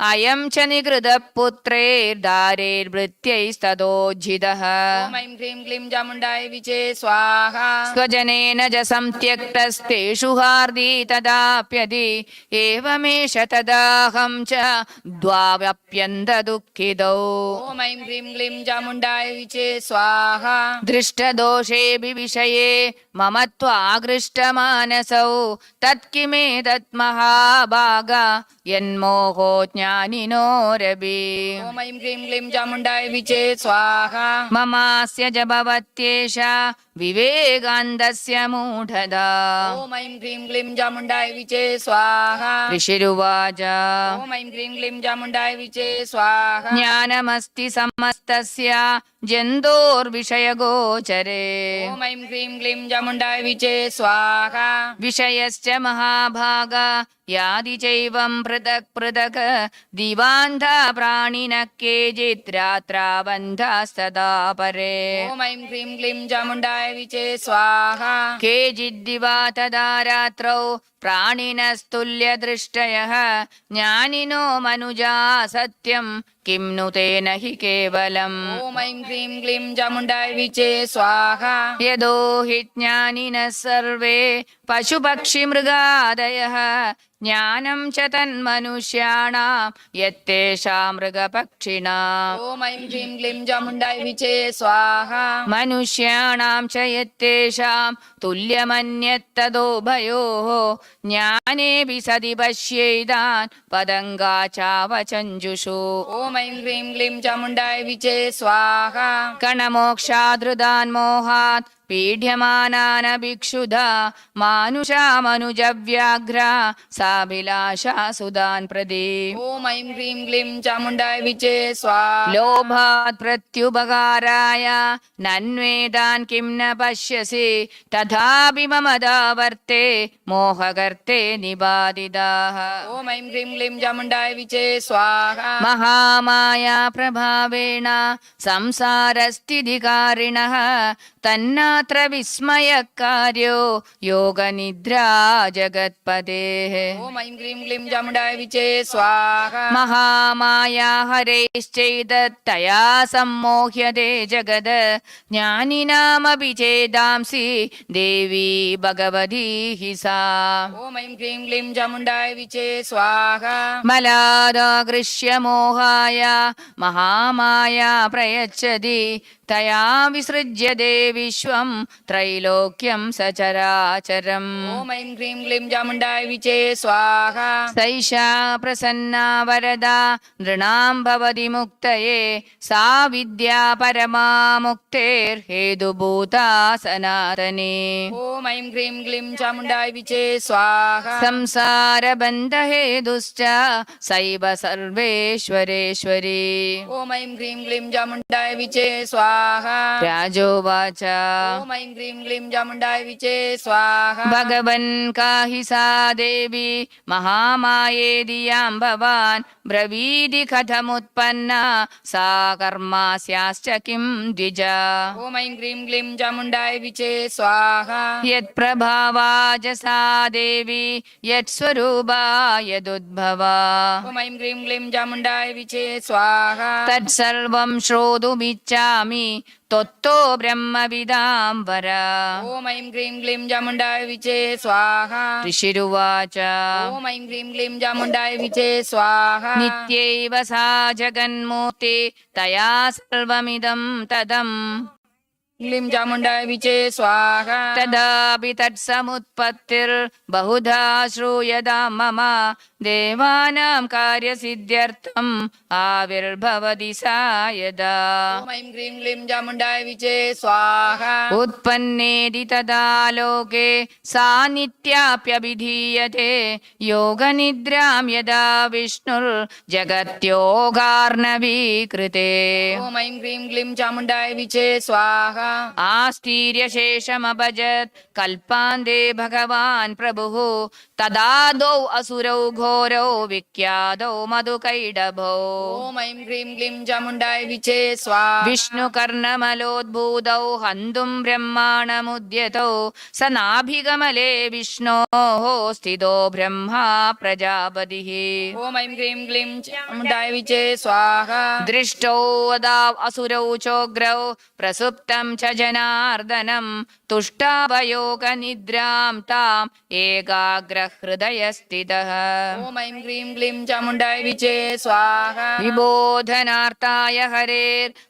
[SPEAKER 1] अयं च निकृतः पुत्रैर्दारैर्भृत्यैस्ततोज्झितः
[SPEAKER 2] ॐ ऐं ह्रीं क्लीं चामुण्डाय विचे स्वाहा
[SPEAKER 1] स्वजनेन च संत्यक्तस्तेषु हार्दी तदाप्यति एवमेष तदाहं च द्वावप्यन्तदुःखितौ
[SPEAKER 2] ॐ ऐं ह्रीं क्लीं चामुण्डाय विचे स्वाहा
[SPEAKER 1] दृष्टदोषेऽपि विषये मम त्वागृष्टमानसौ तत्किमेतत् महाभागा यन्मोहो ज्ञानिनोरपि
[SPEAKER 2] ॐ ऐं ह्रीं क्लीं चामुण्डाय विचे स्वाहा
[SPEAKER 1] ममास्य च भवत्येषा विवेकान्तस्य मूढधा
[SPEAKER 2] ॐ ऐं ह्रीं क्लीं चामुण्डाय विचे स्वाहा
[SPEAKER 1] ऋषिरुवाच
[SPEAKER 2] ॐ ऐं ह्रीं क्लीं चामुण्डाय विचे स्वाहा
[SPEAKER 1] ज्ञानमस्ति समस्तस्य जन्तोर्विषयगोचरे
[SPEAKER 2] ॐ ऐं ह्रीं क्लीं चामुण्डाय विचे स्वाहा
[SPEAKER 1] विषयश्च महाभागा यादि चैवं पृथक् पृथक् दिवान्धा प्राणिनः केचित् रात्राबन्धास्तदा परे
[SPEAKER 2] ॐ ऐं ह्रीं क्लीं चामुण्डाय विचे स्वाहा
[SPEAKER 1] केचिद्दिवा तदा रात्रौ प्राणिनस्तुल्यदृष्टयः ज्ञानिनो मनुजा सत्यं किं नु तेन हि केवलम्
[SPEAKER 2] ॐ ऐं ह्रीं क्लीं चामुण्डाय विचे स्वाहा
[SPEAKER 1] यदो हि ज्ञानिनः सर्वे पशुपक्षिमृगादयः ज्ञानं च तन्मनुष्याणां यत्तेषां मृगपक्षिणाम्
[SPEAKER 2] ॐ ऐं ह्रीं क्लीं चामुण्डाय विचे स्वाहा
[SPEAKER 1] मनुष्याणां च यत्तेषां तुल्यमन्यत्तदोभयोः ज्ञानेऽपि सति पश्येतान् पतङ्गा चावचञ्जुषु
[SPEAKER 2] ॐ ऐं ह्रीं क्लीं चामुण्डाय विचे स्वाहा
[SPEAKER 1] कणमोक्षादृदान् मोहात् पीड्यमानान् भिक्षुधा मानुषा मनुजव्याघ्रा साभिलाषा सुदान् प्रति
[SPEAKER 2] ॐ ऐं ह्रीं क्लीं चामुण्डाय विचे स्वाहा
[SPEAKER 1] लोभात् प्रत्युपकाराय नन्वेदान् किं न पश्यसि तथापि मम दावर्ते मोहकर्ते निबाधिताः
[SPEAKER 2] ॐ ऐं ह्रीं क्लीं चामुण्डाय विचे स्वाहा
[SPEAKER 1] महामाया प्रभावेण संसारस्थितिकारिणः तन्ना തന്മാത്ര വിസ്മയക്കാര്യോ യോഗനിദ്രാ ജഗത്പതേഃ
[SPEAKER 2] ഓം ഐം ക്രീം ക്ലീം ചാമുണ്ടായ വിച്ചേ സ്വാഹ
[SPEAKER 1] മഹാമായാ ഹരൈശ്ചൈതത്തയാ സമ്മോഹ്യതേ ജഗത് ജ്ഞാനിനാമപി ചേതാംസി ദേവി ഭഗവതി ഹി സാ
[SPEAKER 2] ഓം ഐം ക്രീം ക്ലീം ചാമുണ്ടായ വിച്ചേ സ്വാഹ
[SPEAKER 1] മലാദാകൃഷ്യ മോഹായ മഹാമായ പ്രയച്ഛതി തയാ വിസൃജ്യതേ വിശ്വം ത്രൈലോക്യം സചരാചരം
[SPEAKER 2] ഓം ഐം ക്രീം ക്ലീം ചാമുണ്ടായ വിച്ചേ സ്വാഹ
[SPEAKER 1] സൈഷാ പ്രസന്നാ വരദാ നൃണാം ഭവതി മുക്തയേ സാ വിദ്യാ പരമാ മുക്തേർഹേതുഭൂതാ സനാതനേ
[SPEAKER 2] ഓം ഐം ക്രീം ക്ലീം ചാമുണ്ടായ വിച്ചേ സ്വാഹ
[SPEAKER 1] സംസാരബന്ധഹേതുശ്ച സൈവ സർവേശ്വരേശ്വരി
[SPEAKER 2] ഓം ഐം ക്രീം ക്ലീം ചാമുണ്ടായ വിച്ചേ സ്വാഹ
[SPEAKER 1] രാജോവാച
[SPEAKER 2] ഓം ഐം ക്രീം ക്ലീം ചാമുണ്ടായ വിച്ചേ സ്വാഹ
[SPEAKER 1] ഭഗവൻ കാഹി സാ ദേവി മഹാമായേതി യാം ഭവാൻ ബ്രവീതി കഥമുത്പന്ന സാ കർമാസ്യാശ്ച കിം ദ്വിജ
[SPEAKER 2] ഓം ഐം ക്രീം ക്ലീം ചാമുണ്ടായ വിച്ചേ സ്വാഹ
[SPEAKER 1] യത് പ്രഭാവാജസാ ദേവി യത് സ്വരൂപാ യദുദ്ഭവാ
[SPEAKER 2] ഓം ഐം ക്രീം ക്ലീം ചാമുണ്ടായ വിച്ചേ സ്വാഹ
[SPEAKER 1] തത്സർവം ശ്രോതുമിച്ഛാമി ത്വത്തോ ബ്രഹ്മവിദാംബര
[SPEAKER 2] ഓം ഐം ക്രീം ക്ലീം ചാമുണ്ടായ വിച്ചേ സ്വാഹ
[SPEAKER 1] ഋഷിരുവാച
[SPEAKER 2] ഓം ഐം ക്രീം ക്ലീം ചാമുണ്ടായ വിച്ചേ സ്വാഹ
[SPEAKER 1] നിത്യൈവ സാ ജഗന്മൂർത്തി തയാ സർവമിദം തദം
[SPEAKER 2] ക്ലീം ചാമുണ്ടായ വിച്ചേ സ്വാഹ
[SPEAKER 1] തദാപി തത്സമുത്പത്തിർ ബഹുധാ ശ്രൂയതാ മമ ദേവാനാം കാര്യസിദ്ധ്യർത്ഥം ആവിർഭവതി സാ യദാ
[SPEAKER 2] ഓം ഐം ക്രീം ക്ലീം ചാമുണ്ടായ വിച്ചേ സ്വാഹ
[SPEAKER 1] ഉത്പന്നേതി തദാ ലോകേ സാ നിത്യാപ്യഭിധീയത്തെ യോഗനിദ്രാം യദാ വിഷ്ണുർ ജഗത്യോഗാർണവീകൃതേ
[SPEAKER 2] ഓം ഐം ക്രീം ക്ലീം ചാമുണ്ടായ വിച്ചേ സ്വാഹ
[SPEAKER 1] ആസ്തീര്യശേഷമഭജത് കൽപ്പാന്തേ ഭഗവാൻ പ്രഭുഃ തദാദൗ അസുരൗ ഘോരൗ വിഖ്യാതൗ മധുകൈടഭൗ
[SPEAKER 2] ഓം ഐം ക്രീം ക്ലീം ചാമുണ്ടായ വിച്ചേ സ്വാഹ
[SPEAKER 1] വിഷ്ണുകർണമലോദ്ഭൂതൗ ഹന്തും ബ്രഹ്മാണമുദ്യതൗ स नाभिकमले विष्णोः स्थितो ब्रह्मा प्रजापतिः
[SPEAKER 2] ഓം ഐം ക്രീം ക്ലീം ചാമുണ്ടായ വിച്ചേ സ്വാഹ
[SPEAKER 1] दृष्टौ वदा असुरौ चोग्रौ प्रसुप्तं च जनार्दनं तुष्टावयोगनिद्रां ताम् एकाग्रहृदयस्थितः
[SPEAKER 2] ഓം ഐം ക്രീം ക്ലീം ചാമുണ്ടായ വിച്ചേ സ്വാഹ
[SPEAKER 1] विबोधनार्थाय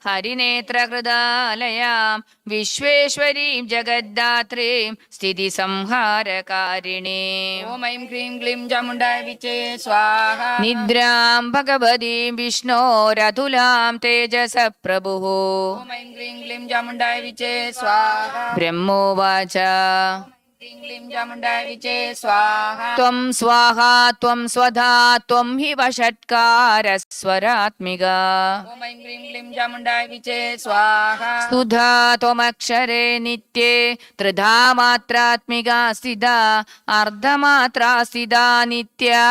[SPEAKER 1] हरिनेत्रकृदालयां विश्वेश्वरीं जगद्धात्रीं स्थितिसंहारकारिणीम्
[SPEAKER 2] ഓം ഐം ക്രീം ക്ലീം ചാമുണ്ടായ വിച്ചേ സ്വാഹ
[SPEAKER 1] निद्रां भगवतीं विष्णोरतुलां तेजस प्रभुः
[SPEAKER 2] ഓം ഐം ക്രീം ക്ലീം ചാമുണ്ടായ വിച്ചേ സ്വാഹ
[SPEAKER 1] ब्रह्मोवाच
[SPEAKER 2] ക്രീം ക്ലീം ചാമുണ്ടായ വിച്ചേ സ്വാഹ
[SPEAKER 1] त्वं स्वाहा त्वं स्वधा त्वं हि वषट्कारस्वरात्मिका
[SPEAKER 2] ഓം ഐം ക്രീം ക്ലീം ചാമുണ്ടായ വിച്ചേ സ്വാഹ
[SPEAKER 1] सुधा त्वमक्षरे नित्ये त्रिधा मात्रात्मिका स्थिता अर्धमात्रा स्थिता नित्या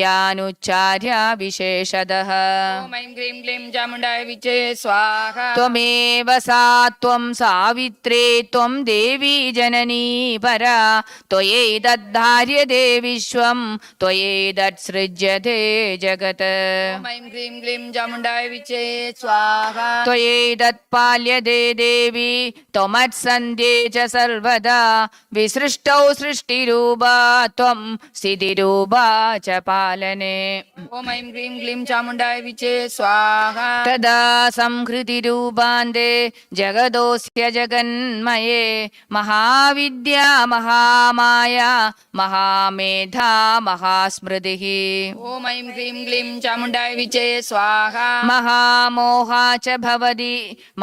[SPEAKER 1] यानुच्चार्य विशेषतः
[SPEAKER 2] ഓം ഐം ക്രീം ക്ലീം ചാമുണ്ടായ വിച്ചേ സ്വാഹ
[SPEAKER 1] त्वमेव सा त्वं सावित्री त्वं देवी जननी परा त्वयैतद्धार्यते विश्वं त्वयैतत्सृज्यते जगत्
[SPEAKER 2] ഓം ഐം ക്രീം ക്ലീം ചാമുണ്ടായ വിച്ചേ സ്വാഹ
[SPEAKER 1] त्वयैतत्पाल्यते देवी त्वमत्सन्ध्ये च सर्वदा विसृष्टौ सृष्टिरूपा त्वं स्थितिरूपा च पालने
[SPEAKER 2] ഓം ഐം ക്രീം ക്ലീം ചാമുണ്ടായ വിച്ചേ സ്വാഹ
[SPEAKER 1] तदा संहृतिरूपान्ते जगदोऽस्य जगन्मये महाविद्या महामाया महामेधा महास्मृतिः
[SPEAKER 2] ഓം ഐം ക്രീം ക്ലീം ചാമുണ്ടായ വിച്ചേ സ്വാഹ
[SPEAKER 1] महामोहा च भवति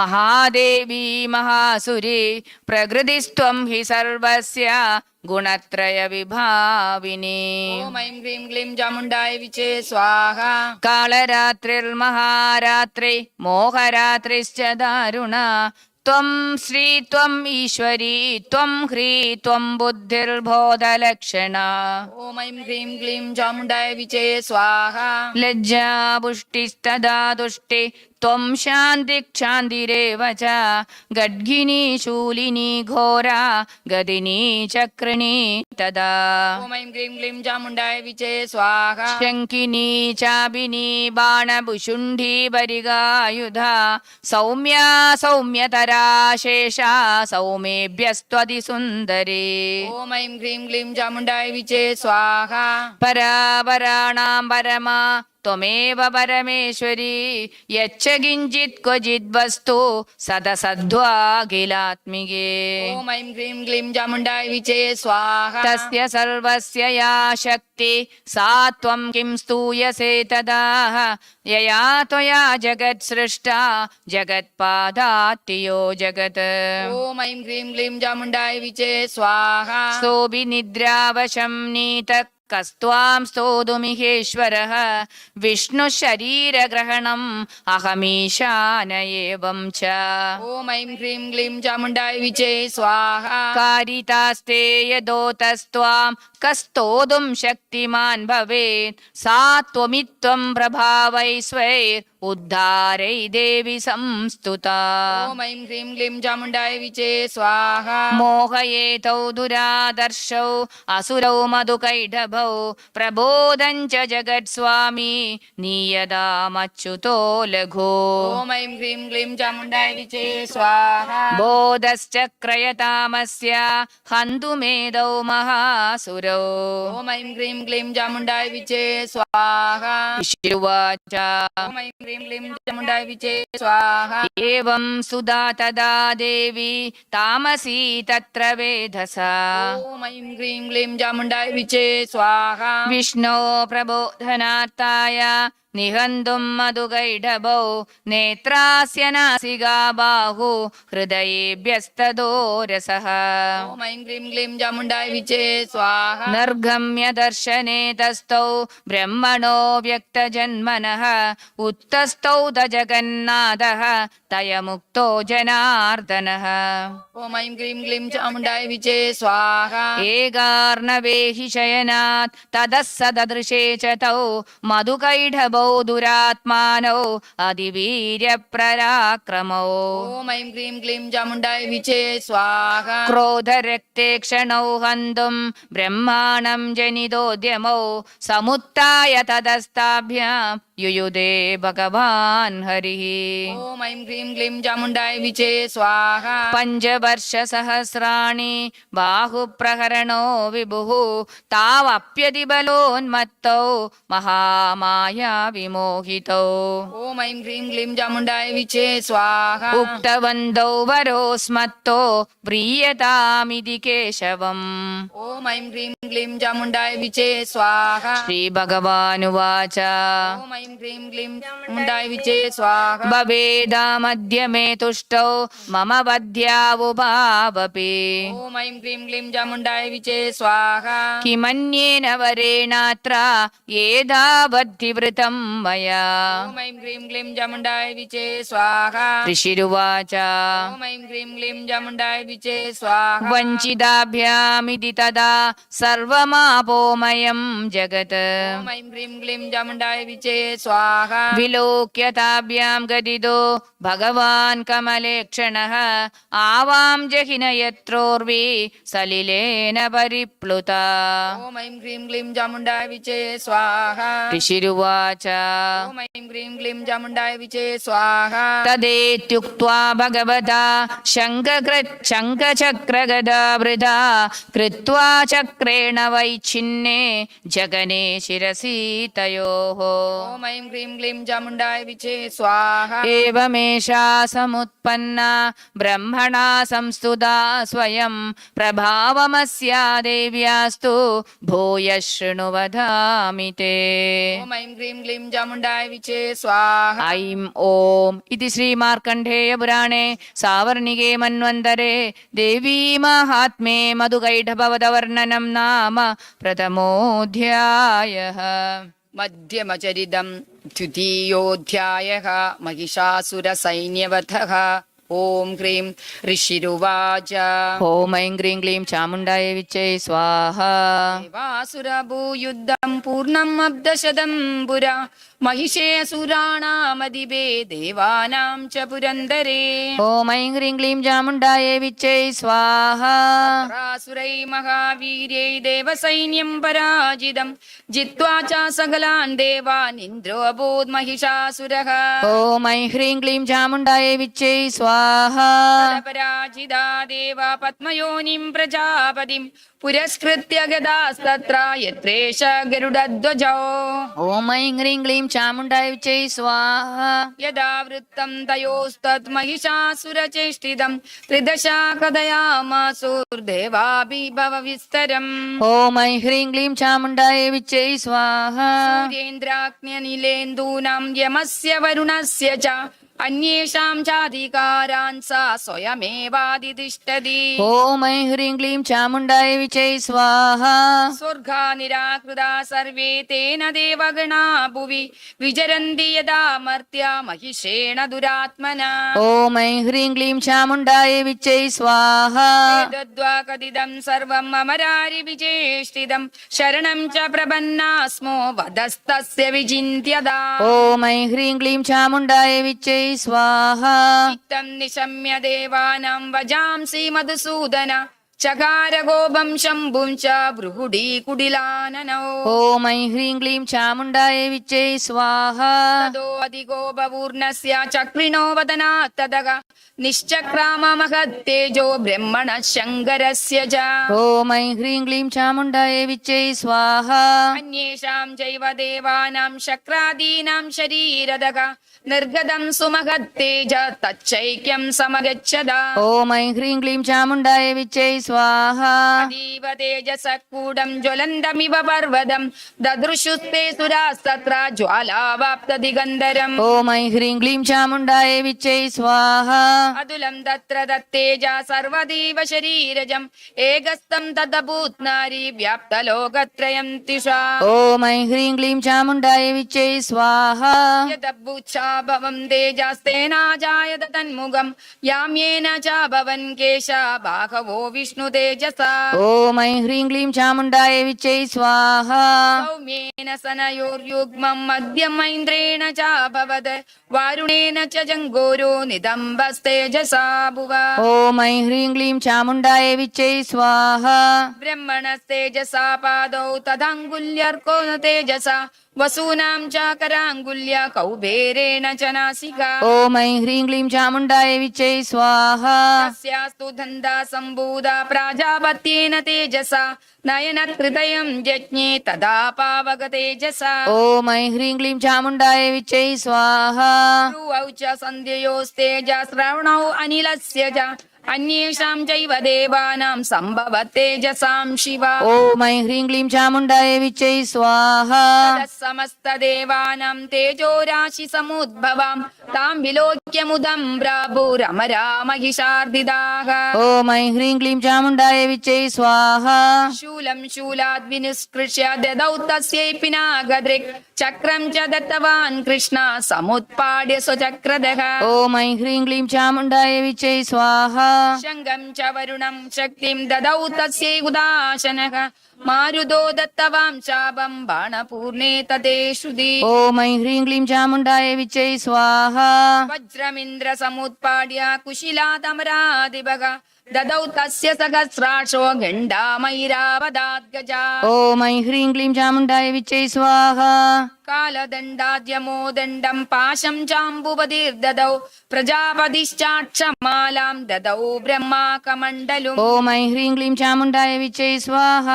[SPEAKER 1] महादेवी महासुरी प्रकृतिस्त्वं हि सर्वस्य गुणत्रय विभाविनी
[SPEAKER 2] ഓം ഐം ക്രീം ക്ലീം ചാമുണ്ടായ വിച്ചേ സ്വാഹ
[SPEAKER 1] कालरात्रिर्महारात्रि मोहरात्रिश्च दारुणा त्वं श्री त्वं ईश्वरी त्वं ह्री त्वं बुद्धिर्बोधलक्षणा
[SPEAKER 2] ഓം ഐം ക്രീം ക്ലീം ചാമുണ്ടായ വിച്ചേ സ്വാഹ
[SPEAKER 1] लज्जा पुष्टिस्तदा तुष्टि त्वं शान्तिक्षान्तिरेव च गड्गिनी शूलिनी घोरा गदिनी चक्रिणी तदा
[SPEAKER 2] ॐ ऐं ह्रीं क्लीं चामुण्डाय विचे स्वाहा
[SPEAKER 1] शङ्किनी चाबिनी बाणभुशुण्डी बरिगायुधा सौम्या सौम्यतरा शेषा सौमेभ्यस्त्वतिसुन्दरी
[SPEAKER 2] ॐ ऐं ह्रीं क्लीं चामुण्डाय विचे स्वाहा
[SPEAKER 1] परापराणां परमा त्वमेव परमेश्वरी यच्च किञ्चित् क्वचिद् वस्तु सदसद्वाखिलात्मिके
[SPEAKER 2] ॐ ऐं ह्रीं क्लीं चामुण्डाय विचे स्वाहा
[SPEAKER 1] तस्य सर्वस्य या शक्ति सा त्वं किं स्तूयसे तदाह यया त्वया जगत् सृष्टा जगत्पादात्यो जगत्
[SPEAKER 2] ॐ ऐं ह्रीं क्लीं चामुण्डाय विचे स्वाहा
[SPEAKER 1] सोऽपि निद्रावशं नीतः कस्त्वां स्तोतुमिहेश्वरः विष्णुशरीरग्रहणम् अहमीशान एवं च
[SPEAKER 2] ॐ ऐं ह्रीं क्लीं चामुण्डाय विचे स्वाहा
[SPEAKER 1] कारितास्ते यदोतस्त्वां कस्तोतुं शक्तिमान् भवेत् सा त्वमित्वं प्रभावैश्वैर् उद्धारै देवि संस्तुता
[SPEAKER 2] ॐ ऐं ह्रीं क्लीं चामुण्डाय विचे स्वाहा
[SPEAKER 1] मोहयेतौ दुरादर्शौ असुरौ मधुकैढभौ प्रबोधं च जगत्स्वामी नीयदामच्युतो लघो
[SPEAKER 2] ॐ ऐं ह्रीं क्लीं चामुण्डाय विचे स्वाहा
[SPEAKER 1] बोधश्चक्रयतामस्य हन्तुमेदौ महासुरौ
[SPEAKER 2] ॐ ऐं ह्रीं क्लीं चामुण्डाय विचे स्वाहा
[SPEAKER 1] ऋषिरुवाच
[SPEAKER 2] ॐ ऐं ह्रीं क्लीं चामुण्डाय विचे स्वाहा
[SPEAKER 1] एवं सुधा तदा देवी तामसी तत्र वेधसा
[SPEAKER 2] ॐ ऐं ह्रीं क्लीं चामुण्डाय विचे स्वाहा
[SPEAKER 1] विष्णो प्रबोधनार्थाय निहन्तुं मधुकैढभौ नेत्रास्य नासिका बाहु हृदयेभ्यस्ततो रसः
[SPEAKER 2] ॐ ऐं ह्रीं क्लीं चामुण्डाय विचे स्वाहा
[SPEAKER 1] निर्गम्य दर्शने तस्थौ ब्रह्मणो व्यक्तजन्मनः उत्तस्थौ स जगन्नाथः तयमुक्तो जनार्दनः
[SPEAKER 2] ॐ ऐं ह्रीं क्लीं चामुण्डाय विचे स्वाहा
[SPEAKER 1] एकार्णवे हि शयनात् ततः स ददृशे च तौ मधुकैढभौ दुरात्मानौ अतिवीर्यपराक्रमौ
[SPEAKER 2] ॐ ऐं ह्रीं क्लीं चामुण्डाय विचे स्वाहा
[SPEAKER 1] क्रोधरक्ते क्षणौ हन्तुं ब्रह्माणं जनितोद्यमौ समुत्थाय ततस्ताभ्यां युयुधे भगवान् हरिः
[SPEAKER 2] ॐ ऐं ह्रीं क्लीं चामुण्डाय विचे स्वाहा
[SPEAKER 1] पञ्चवर्षसहस्राणि बाहुप्रहरणो विभुः तावप्यतिबलोन्मत्तौ महामाया विमोहितौ
[SPEAKER 2] ॐ ऐं ह्रीं क्लीं चामुण्डाय विचे स्वाहा
[SPEAKER 1] उक्तवन्तौ वरो स्मत्तो व्रीयतामिति केशवम्
[SPEAKER 2] ॐ ऐं ह्रीं क्लीं चामुण्डाय विचे स्वाहा
[SPEAKER 1] श्रीभगवानुवाच
[SPEAKER 2] ॐ ऐं ह्रीं क्लीं चामुण्डाय विचे स्वाहा
[SPEAKER 1] भवेदामद्य मे तुष्टौ मम वद्यावुभावपि
[SPEAKER 2] ॐ ऐं ह्रीं क्लीं चामुण्डाय विचे स्वाहा
[SPEAKER 1] किमन्येन वरेणात्र येदावद्धिवृतं मया
[SPEAKER 2] ॐ ऐं ह्रीं क्लीं चामुण्डाय विचे स्वाहा
[SPEAKER 1] ऋषिरुवाच
[SPEAKER 2] ॐ ऐं ह्रीं क्लीं चामुण्डाय विचे स्वाहा
[SPEAKER 1] वञ्चिताभ्यामिति तदा सर्वमापोमयं जगत्
[SPEAKER 2] ॐ ऐं ह्रीं क्लीं चामुण्डाय विचे स्वाहा
[SPEAKER 1] विलोक्य ताभ्यां गदितो भगवान् कमलेक्षणः आवां जहिन यत्रोर्वी सलिलेन परिप्लुता
[SPEAKER 2] ॐ ऐं ह्रीं क्लीं चामुण्डाय विचे स्वाहा
[SPEAKER 1] ऋषिरुवाच
[SPEAKER 2] ॐ ऐं ह्रीं क्लीं चामुण्डाय विचे स्वाहा
[SPEAKER 1] तदेत्युक्त्वा भगवता शङ्खचक्रगदावृता कृत्वा चक्रेण वैच्छिन्ने जगने शिरसि तयोः
[SPEAKER 2] ॐ ऐं ह्रीं क्लीं चामुण्डाय विचे स्वाहा
[SPEAKER 1] एवमेषा समुत्पन्ना ब्रह्मणा संस्तुता स्वयं प्रभावमस्या देव्यास्तु भूयः शृणु वदामि ते
[SPEAKER 2] ॐ ऐं ह्रीं क्लीं चामुण्डाय विचे स्वाहा
[SPEAKER 1] ऐं ॐ इति श्रीमार्कण्डेयपुराणे सावर्णिके मन्वन्तरे देवी माहात्म्ये मधुकैटभवदवर्णनं नाम प्रथमोऽध्यायः
[SPEAKER 2] मध्यमचरितं द्वितीयोऽध्यायः महिषासुरसैन्यवधः ഓം ക്രീം ഋഷിരുവാച
[SPEAKER 1] ഓം ഐം ക്രീം ക്ലീം ചാമുണ്ടായ വിച്ചൈ സ്വാഹ.
[SPEAKER 2] ദേവാസുരഭൂയുദ്ധം പൂർണ്ണം അബ്ദശതം പുരാ महिषेऽसुराणामदिवे देवानां च पुरन्दरे
[SPEAKER 1] ഓം ഐം ക്രീം ക്ലീം ചാമുണ്ടായ വിച്ചൈ സ്വാഹ.
[SPEAKER 2] असुरै महावीर्यै देवसैन्यं पराजितं जित्वा च सकलान् देवान् इन्द्रो अबोध महिषासुरः
[SPEAKER 1] ഓം ഐം ഹ്രീം ക്ലീം ചാമുണ്ടായ വിച്ചൈ സ്വാഹ.
[SPEAKER 2] पराजिता देवा पद्मयोनिं प्रजापतिं पुरस्कृत्य गदास्तत्र यत्रेष गरुडध्वजौ
[SPEAKER 1] ഓം ഐം ഹ്രീം ക്ലീം ചാമുണ്ടായ വിച്ചൈ സ്വാഹ.
[SPEAKER 2] यदा वृत्तं तयोस्तत् महिषासुरचेष्टितं त्रिदशा कथयामासुर्देवाभिभव विस्तरम्
[SPEAKER 1] ഓം ഐം ഹ്രീം ക്ലീം ചാമുണ്ടായ വിച്ചൈ സ്വാഹ.
[SPEAKER 2] सूर्येन्द्राग्न्यनिलेन्दूनां यमस्य वरुणस्य च अन्येषां चाधिकारान् सा स्वयमेवाधितिष्ठति
[SPEAKER 1] ഓം ഐം ഹ്രീം ക്ലീം ചാമുണ്ടായ വിച്ചൈ സ്വാഹ.
[SPEAKER 2] स्वर्गा निराकृता सर्वे तेन देवगणा भुवि विचरन्ति यदा मर्त्या महिषेण दुरात्मना
[SPEAKER 1] ഓം ഐം ഹ്രീം ക്ലീം ചാമുണ്ടായ വിച്ചൈ സ്വാഹ.
[SPEAKER 2] एतद्वा कथितं सर्वम् अमरारि विचेष्टितं शरणं च प्रपन्ना स्मो वदस्तस्य विचिन्त्यदा
[SPEAKER 1] ഓം ഐം ഹ്രീം ക്ലീം ചാമുണ്ടായ വിച്ചൈ സ്വാഹ.
[SPEAKER 2] चित्तं निशम्य देवानां वजांसि मधुसूदन चकार गोपं शम्भुं च भृगुडी कुडिलाननौ
[SPEAKER 1] ഓം ഐം ഹ്രീം ക്ലീം ചാമുണ്ടായ വിച്ചൈ സ്വാഹ.
[SPEAKER 2] ततो अधिगोपपूर्णस्य चक्रिणो वदनात् तदग निश्चक्राम महत्तेजो ब्रह्मणः शङ्करस्य च
[SPEAKER 1] ഓം ഐം ഹ്രീം ക്ലീം ചാമുണ്ടായ വിച്ചൈ സ്വാഹ.
[SPEAKER 2] अन्येषां चैव देवानां शक्रादीनां शरीरदग निर्गतं सुमहत्तेज तच्चैक्यं समगच्छदा
[SPEAKER 1] ഓം ഐം ഹ്രീം ക്ലീം ചാമുണ്ടായ വിച്ചൈ സ്വാഹ.
[SPEAKER 2] अतीव तेजसः कूडं ज्वलन्तमिव पर्वतं ददृशुस्ते सुरास्तत्र ज्वालावाप्तदिगन्धरम्
[SPEAKER 1] ഓം ഐം ഹ്രീം ക്ലീം ചാമുണ്ടായ വിച്ചൈ സ്വാഹ.
[SPEAKER 2] अतुलं तत्र तत्तेज सर्वदेव शरीरजम् एकस्तं तदभूत् नारी व्याप्तलोकत्रयं तिषा
[SPEAKER 1] ഓം ഐം ഹ്രീം ക്ലീം ചാമുണ്ടായ വിച്ചൈ സ്വാഹ.
[SPEAKER 2] यदभूच्छाभवं तेजस्तेनाजायत तन्मुखं याम्येन च भवन् केशा बाहवो विष्णुतेजसा
[SPEAKER 1] ഓം ഐം ഹ്രീം ക്ലീം ചാമുണ്ടായ വിച്ചൈ സ്വാഹ.
[SPEAKER 2] सौम्येन सनयोर्युग्मं मध्यं ऐन्द्रेण च भवद वारुणेन च जङ्गोरो निदम्बस्तेजसा भुव
[SPEAKER 1] ഓം ഐം ഹ്രീം ക്ലീം ചാമുണ്ടായ വിച്ചൈ സ്വാഹ.
[SPEAKER 2] ब्रह्मणस्तेजसा पादौ तदाङ्गुल्यर्को न तेजसा वसूनां च कराङ्गुल्य कौबेरेण च नासिका
[SPEAKER 1] ഓം ഐം ഹ്രീം ക്ലീം ചാമുണ്ടായ വിച്ചൈ സ്വാഹ.
[SPEAKER 2] तस्यास्तु धन्दा सम्भूता प्राजापत्येन तेजसा नयनहृदयं जज्ञे तदा पावक तेजसा
[SPEAKER 1] ഓം ഐം ഹ്രീം क्लीं ചാമുണ്ടായ വിച്ചൈ സ്വാഹ.
[SPEAKER 2] ध्रुवौ च सन्ध्ययोस्तेजश्रवणौ अनिलस्य च अन्येषां चैव देवानां सम्भवत् तेजसां शिवा
[SPEAKER 1] ഓം ഐം ഹ്രീം क्लीं ചാമുണ്ടായ വിച്ചൈ സ്വാഹ.
[SPEAKER 2] समस्तदेवानां तेजो राशि समुद्भवां तां विलोक्य मुदं प्राभुरमरा महिषार्दिदाः
[SPEAKER 1] ഓം ഐം ഹ്രീം क्लीं ചാമുണ്ടായ വിച്ചൈ സ്വാഹ.
[SPEAKER 2] शूलं शूलाद् विनिष्कृष्य ददौ तस्यै पिनाकदृक् चक्रं च दत्तवान् कृष्ण समुत्पाड्य स्वचक्रदः
[SPEAKER 1] ഓം ഐം ഹ്രീം क्लीं ചാമുണ്ടായ വിച്ചൈ സ്വാഹ.
[SPEAKER 2] शङ्गं च वरुणं शक्तिं ददौ तस्यै उदाशनः मारुतो दत्तवां शापं बाणपूर्णे तते श्रुति
[SPEAKER 1] ഓം ഐം ഹ്രീം क्लीं ചാമുണ്ടായ വിച്ചൈ സ്വാഹ.
[SPEAKER 2] वज्रमिन्द्र समुत्पाड्य कुशिलातमरादिभग ददौ तस्य सहस्राशो गण्डामैरावदाद्गजा
[SPEAKER 1] ഓം ഐം ഹ്രീം क्लीं ചാമുണ്ടായ വിച്ചൈ സ്വാഹ.
[SPEAKER 2] कालदण्डाद्यमो दण्डं पाशं चाम्बुवतिर्ददौ प्रजापतिश्चाक्षमालां ददौ ब्रह्माकमण्डलुम्
[SPEAKER 1] ഓം ഐം ഹ്രീം क्लीं ചാമുണ്ടായ വിച്ചൈ സ്വാഹ.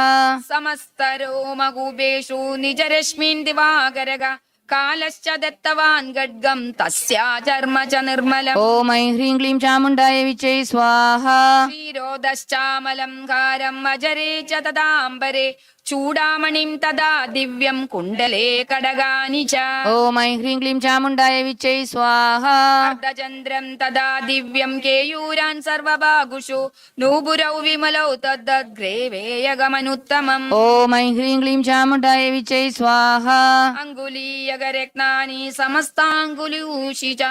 [SPEAKER 2] समस्तरोमकूपेषु निजरश्मीन् दिवाकरग कालश्च दत्तवान् खड्गं तस्या चर्म च निर्मलम्
[SPEAKER 1] ഓം ഐം ഹ്രീം क्लीं ചാമുണ്ടായ വിച്ചൈ സ്വാഹ.
[SPEAKER 2] क्षीरोदश्चामलङ्कारम् अजरे च तदाम्बरे चूडामणिं तदा दिव्यं कुण्डले कडगानि च
[SPEAKER 1] ॐ ऐं ह्रीं क्लीं चामुण्डाय विच्चै स्वाहा
[SPEAKER 2] अर्धचन्द्रं तदा दिव्यं केयूरान् सर्वभागुषु नूपुरौ विमलौ तद्ग्रेवेयगमनुत्तमम्
[SPEAKER 1] ॐ ऐं ह्रीं क्लीं चामुण्डाय विच्चै स्वाहा
[SPEAKER 2] अङ्गुलीयगरत्नानि समस्ताङ्गुलीषि च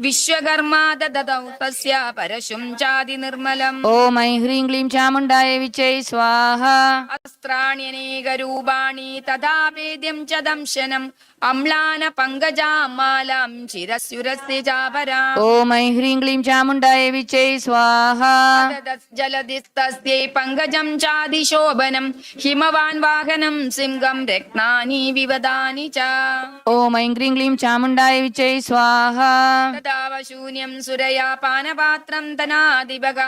[SPEAKER 2] विश्वकर्मा ददतौ तस्य परशुं चादिनिर्मलम्
[SPEAKER 1] ॐ ऐं ह्रीं क्लीं चामुण्डाय विच्चै स्वाहा
[SPEAKER 2] अस्त्राण्यनेकरूपाणि तथा वेद्यं च दंशनम् अम्लान पङ्कजामालां शिरस्युरस्य चापराम्
[SPEAKER 1] ॐ ऐं ह्रीं क्लीं चामुण्डाय विच्चै स्वाहा
[SPEAKER 2] जलदिस्तस्यै पङ्कजं चादिशोभनम् हिमवान् वाहनं सिंहं रत्नानि विवदानि च
[SPEAKER 1] ॐ ऐं ह्रीं क्लीं चामुण्डाय विच्चै स्वाहा
[SPEAKER 2] तदाव शून्यं सुरया पानपात्रं धनादिभग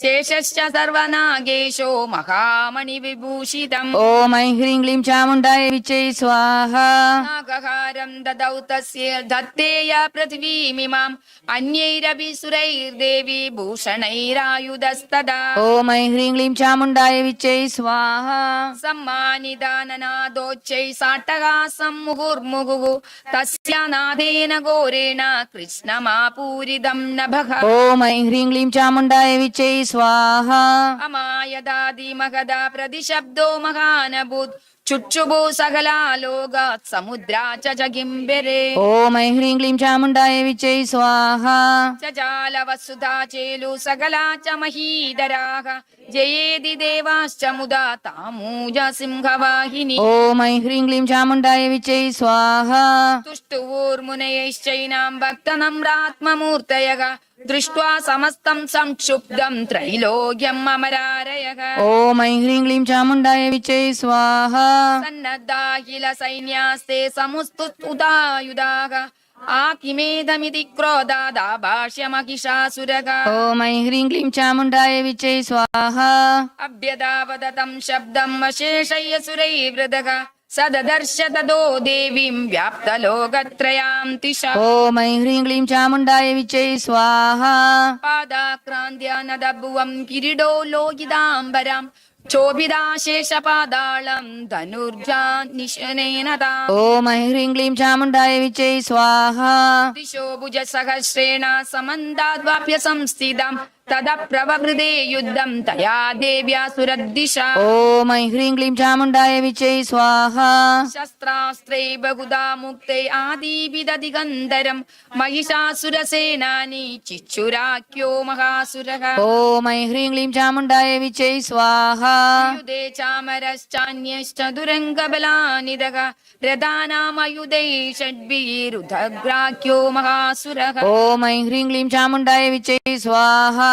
[SPEAKER 2] शेषश्च सर्वनागेशो महामणिविभूषितम्
[SPEAKER 1] ॐ ऐं ह्रीं क्लीं चामुण्डाय विच्चै स्वाहा
[SPEAKER 2] नागहारं ददौ तस्य दत्तेया पृथिवीमिमाम् अन्यैरपि सुरैर्देवी भूषणैरायुधस्तदा
[SPEAKER 1] ॐ ऐं ह्रीं क्लीं चामुण्डाय विच्चै स्वाहा
[SPEAKER 2] सम्मानिदाननादोच्चै साट्टहासं मुहुर्मुहुः तस्य नादेन घोरेण कृष्णमापूरितं नभः
[SPEAKER 1] ॐ ऐं ह्रीं क्लीं चामुण्डाय विच्चै स्वाहा
[SPEAKER 2] अमायदादिमहदा प्रतिशब्दो महानभूत् चुक्षुभो सकलालोकात् समुद्रा च जगिम्बरे
[SPEAKER 1] ॐ ऐं ह्रीं क्लीं चामुण्डाय विच्चै स्वाहा
[SPEAKER 2] चजालवसुधा चेलु सकला च महीधराः जयेदि देवाश्च मुदा तामूज सिंहवाहिनी
[SPEAKER 1] ॐ ऐं ह्रीं क्लीं चामुण्डाय विच्चै स्वाहा
[SPEAKER 2] तुष्टुवोर्मुनयैश्चैनां भक्तनम्रात्ममूर्तयः दृष्ट्वा समस्तं संक्षुब्धं त्रैलोक्यम् अमरारयः
[SPEAKER 1] ॐ ऐं ह्रीं क्लीं चामुण्डाय विच्चै स्वाहा
[SPEAKER 2] सन्नद्धाखिल सैन्यास्ते समुस्तुतायुधाः आकिमेदमिति क्रोधादाभाष्यमहिषासुरः
[SPEAKER 1] ॐ ऐं ह्रीं क्लीं चामुण्डाय विच्चै स्वाहा
[SPEAKER 2] अभ्यदावदतं शब्दं अशेषय्य सुरैर्वृदः स ददर्श तदो देवीं व्याप्तलोकत्रयां तिषा
[SPEAKER 1] ॐ ऐं ह्रीं क्लीं चामुण्डाय विच्चै स्वाहा
[SPEAKER 2] पादाक्रान्त्यानदभुवं किरीडो लोकिताम्बरम् क्षोभिदाशेषपादालं धनुर्जान्निशनेन ताम्
[SPEAKER 1] ॐ ऐं ह्रीं क्लीं चामुण्डाय विच्चै स्वाहा
[SPEAKER 2] दिशो भुजसहस्रेण समन्ताद्वाप्य संस्थितम् तदप्रवहृदे युद्धं तया देव्या सुरद्दिशा
[SPEAKER 1] ॐ ऐं ह्रीं क्लीं चामुण्डाय विच्चै स्वाहा
[SPEAKER 2] शस्त्रास्त्रै बहुधा मुक्ते आदिविदधिगन्धरम् महिषासुरसेनानी चिच्छुराख्यो महासुरः
[SPEAKER 1] ॐ ऐं ह्रीं क्लीं चामुण्डाय विच्चै स्वाहा
[SPEAKER 2] युधे चामरश्चान्यश्च दुरङ्गबलानिदः रथानामयुधै षड्भिरुदग्राख्यो महासुरः
[SPEAKER 1] ॐ ऐं ह्रीं क्लीं चामुण्डाय विच्चै स्वाहा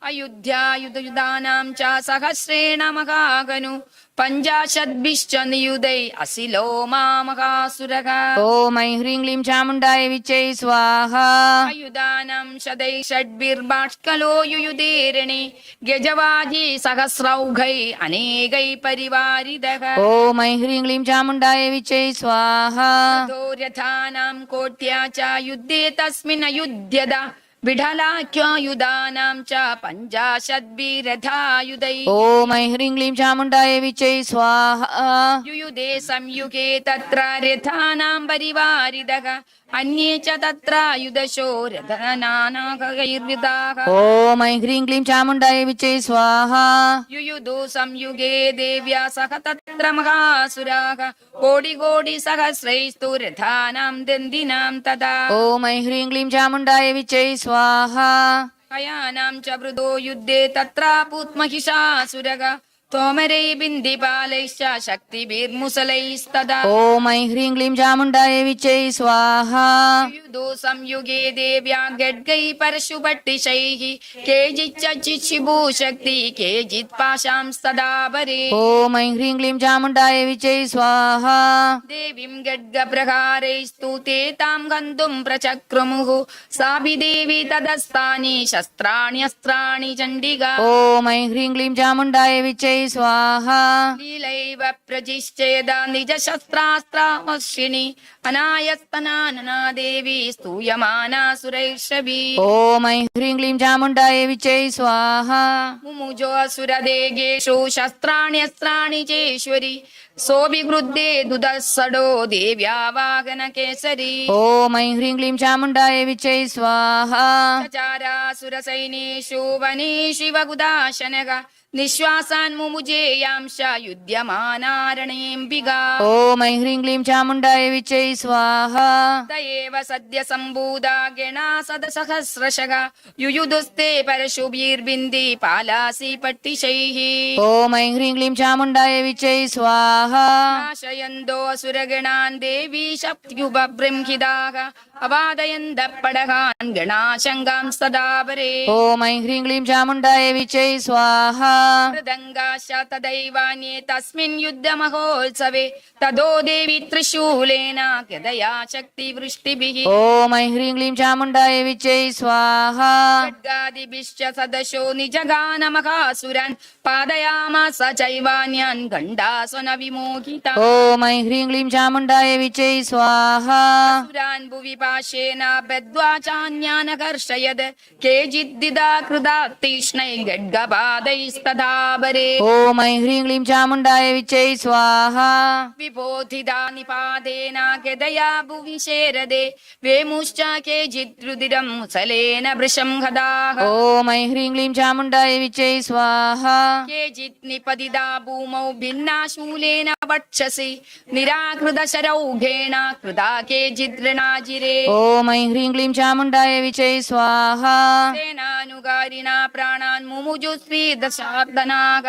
[SPEAKER 2] अयुध्यायुधयुधानां च सहस्रेण महागनु पञ्चाशद्भिश्च नियुधै असिलो महासुरः
[SPEAKER 1] ॐ ऐं ह्रीं क्लीं चामुण्डाय विच्चै स्वाहा
[SPEAKER 2] आयुधानां शतै षड्भिर्बाष्कलो युयुधेरणे गजवाजी सहस्रौघै अनेकै परिवारिदः
[SPEAKER 1] ॐ ऐं ह्रीं क्लीं चामुण्डाय विच्चै स्वाहा
[SPEAKER 2] रथानां कोट्या च युद्धे तस्मिन् अयुध्यत विठलाख्यायुधानां च पञ्चाशद्भिरथायुधै
[SPEAKER 1] ॐ ऐं ह्रीं क्लीं चामुण्डाय विच्चै स्वाहा
[SPEAKER 2] युयुधे संयुगे तत्र रथानां परिवारिदः अन्ये च तत्र युधशो रथनानाकैर्विदाः
[SPEAKER 1] ॐ ऐं ह्रीं क्लीं चामुण्डाय विच्चै स्वाहा
[SPEAKER 2] युयुधो संयुगे देव्या सह तत्र महासुराः कोटि सहस्रैस्तु रथानां दन्दिनां तदा
[SPEAKER 1] ॐ ऐं ह्रीं क्लीं चामुण्डाय विच्चै स्वाहा
[SPEAKER 2] हयानां च वृदो युद्धे तत्रापूत् महिषासुरः तोमरै बिन्दिपालैश्च शक्तिभिर्मुसलैस्तदा
[SPEAKER 1] ॐ ऐं ह्रीं क्लीं चामुण्डाय विच्चै स्वाहा
[SPEAKER 2] युयुधो संयुगे देव्या गड्गै परशुभट्टिशैः केचिच्च चिच्छिभूशक्ति केचित् पाशांस्तदापरे
[SPEAKER 1] ॐ ऐं ह्रीं क्लीं चामुण्डाय विच्चै स्वाहा
[SPEAKER 2] देवीं गड्गप्रहारैस्तु ते तां गन्तुं प्रचक्रमुः सापि देवी तदस्तानि शस्त्राण्यस्त्राणि चण्डिका
[SPEAKER 1] ॐ ऐं ह्रीं क्लीं चामुण्डाय विच्चै സ്വാഹ.
[SPEAKER 2] ലീലൈവ പ്രജിശ്ചേദ നിജശസ്ത്രാസ്ത്രാമർഷിണി അനായസ്തനാനനാ ദേവി സ്തൂയമാനാസുരൈഷഭി.
[SPEAKER 1] ഓം ഐം ഹ്രീം ക്ലീം ചാമുണ്ടായ വിച്ചൈ സ്വാഹ.
[SPEAKER 2] മുമുജോ അസുരദേഗേഷു ശസ്ത്രാണ്യസ്ത്രാണി ചേശ്വരി സോഭിഗൃദ്ദേ ദുദസ്സടോ ദേവ്യാവാഹന കേസരി.
[SPEAKER 1] ഓം ഐം ഹ്രീം ക്ലീം ചാമുണ്ടായ വിച്ചൈ സ്വാഹ.
[SPEAKER 2] ചാരാസുരസൈന്യേഷു വനീഷിവകുദാശനക നിശ്വാസാൻ മുമുജേയാംശ യുധ്യമാനാരണേംബിക.
[SPEAKER 1] ഓം ഐം ഹ്രീം ക്ലീം ചാമുണ്ടായ വിച്ചൈ സ്വാഹ.
[SPEAKER 2] തയേവ സദ്യ സംഭൂതാ ഗണാ സദസഹസ്രശക യുയുധുസ്തേ പരശുഭിർബിന്ദി പാലാസി പട്ടിശൈഃ.
[SPEAKER 1] ഓം ഐം ഹ്രീം ക്ലീം ചാമുണ്ടായ വിച്ചൈ സ്വാഹ.
[SPEAKER 2] നാശയന്തോ അസുരഗണാൻ ദേവീ ശക്തിയുപബൃംഹിതാഃ അവാദയന്ത പടഹാൻ ഗണാശങ്കാം സദാപരേ.
[SPEAKER 1] ഓം ഐം ഹ്രീം ക്ലീം ചാമുണ്ടായ വിച്ചൈ സ്വാഹ.
[SPEAKER 2] മൃദംഗാശ തദൈവാന്യേ തസ്മിൻ യുദ്ധമഹോത്സവേ തദോ ദേവി ത്രിശൂലേന ഗദയാ ശക്തിവൃഷ്ടിഭിഃ.
[SPEAKER 1] ഓം ഐം ഹ്രീം ക്ലീം ചാമുണ്ടായ വിച്ചൈ സ്വാഹ.
[SPEAKER 2] ഖഡ്ഗാദിഭിശ്ച സദശോ നിജഗാനമഹാസുരാൻ പാദയാമാസ ചൈവാന്യാൻ ഗണ്ഡാസ്വന വിമോഹിത.
[SPEAKER 1] ഓം ഐം ഹ്രീം ക്ലീം ചാമുണ്ടായ വിച്ചൈ സ്വാഹ.
[SPEAKER 2] സുരാൻ ഭുവി പാശേന ബദ്ധ്വാ ചാന്യാനകർഷയത് കേചിദ്ദിദാ കൃതാ തീക്ഷ്ണൈ ഖഡ്ഗപാദൈസ്തദാപരേ.
[SPEAKER 1] ഓം ഐം ഹ്രീം ക്ലീം ചാമുണ്ടായ വിച്ചൈ സ്വാഹ.
[SPEAKER 2] വിബോധിതാ നിപാതേന ഗദയാ ഭുവി ശേരദേ വേമുശ്ച കേചിദ്രുതിരം മുസലേന വൃഷം ഹദാഃ.
[SPEAKER 1] ഓം ഐം ഹ്രീം ക്ലീം ചാമുണ്ടായ വിച്ചൈ സ്വാഹ.
[SPEAKER 2] കേചിത് നിപതിതാ ഭൂമൗ ഭിന്നാ ശൂലേന വക്ഷസി നിരാകൃതശരൗഘേണ കൃതാ കേചിത് ഋണാജിരേ.
[SPEAKER 1] ഓം ഐം ഹ്രീം ക്ലീം ചാമുണ്ടായ വിച്ചൈ സ്വാഹ.
[SPEAKER 2] സേനാനുകാരിണാ പ്രാണാൻ മുമുജുസ്ത്രീദശാർദനാഃ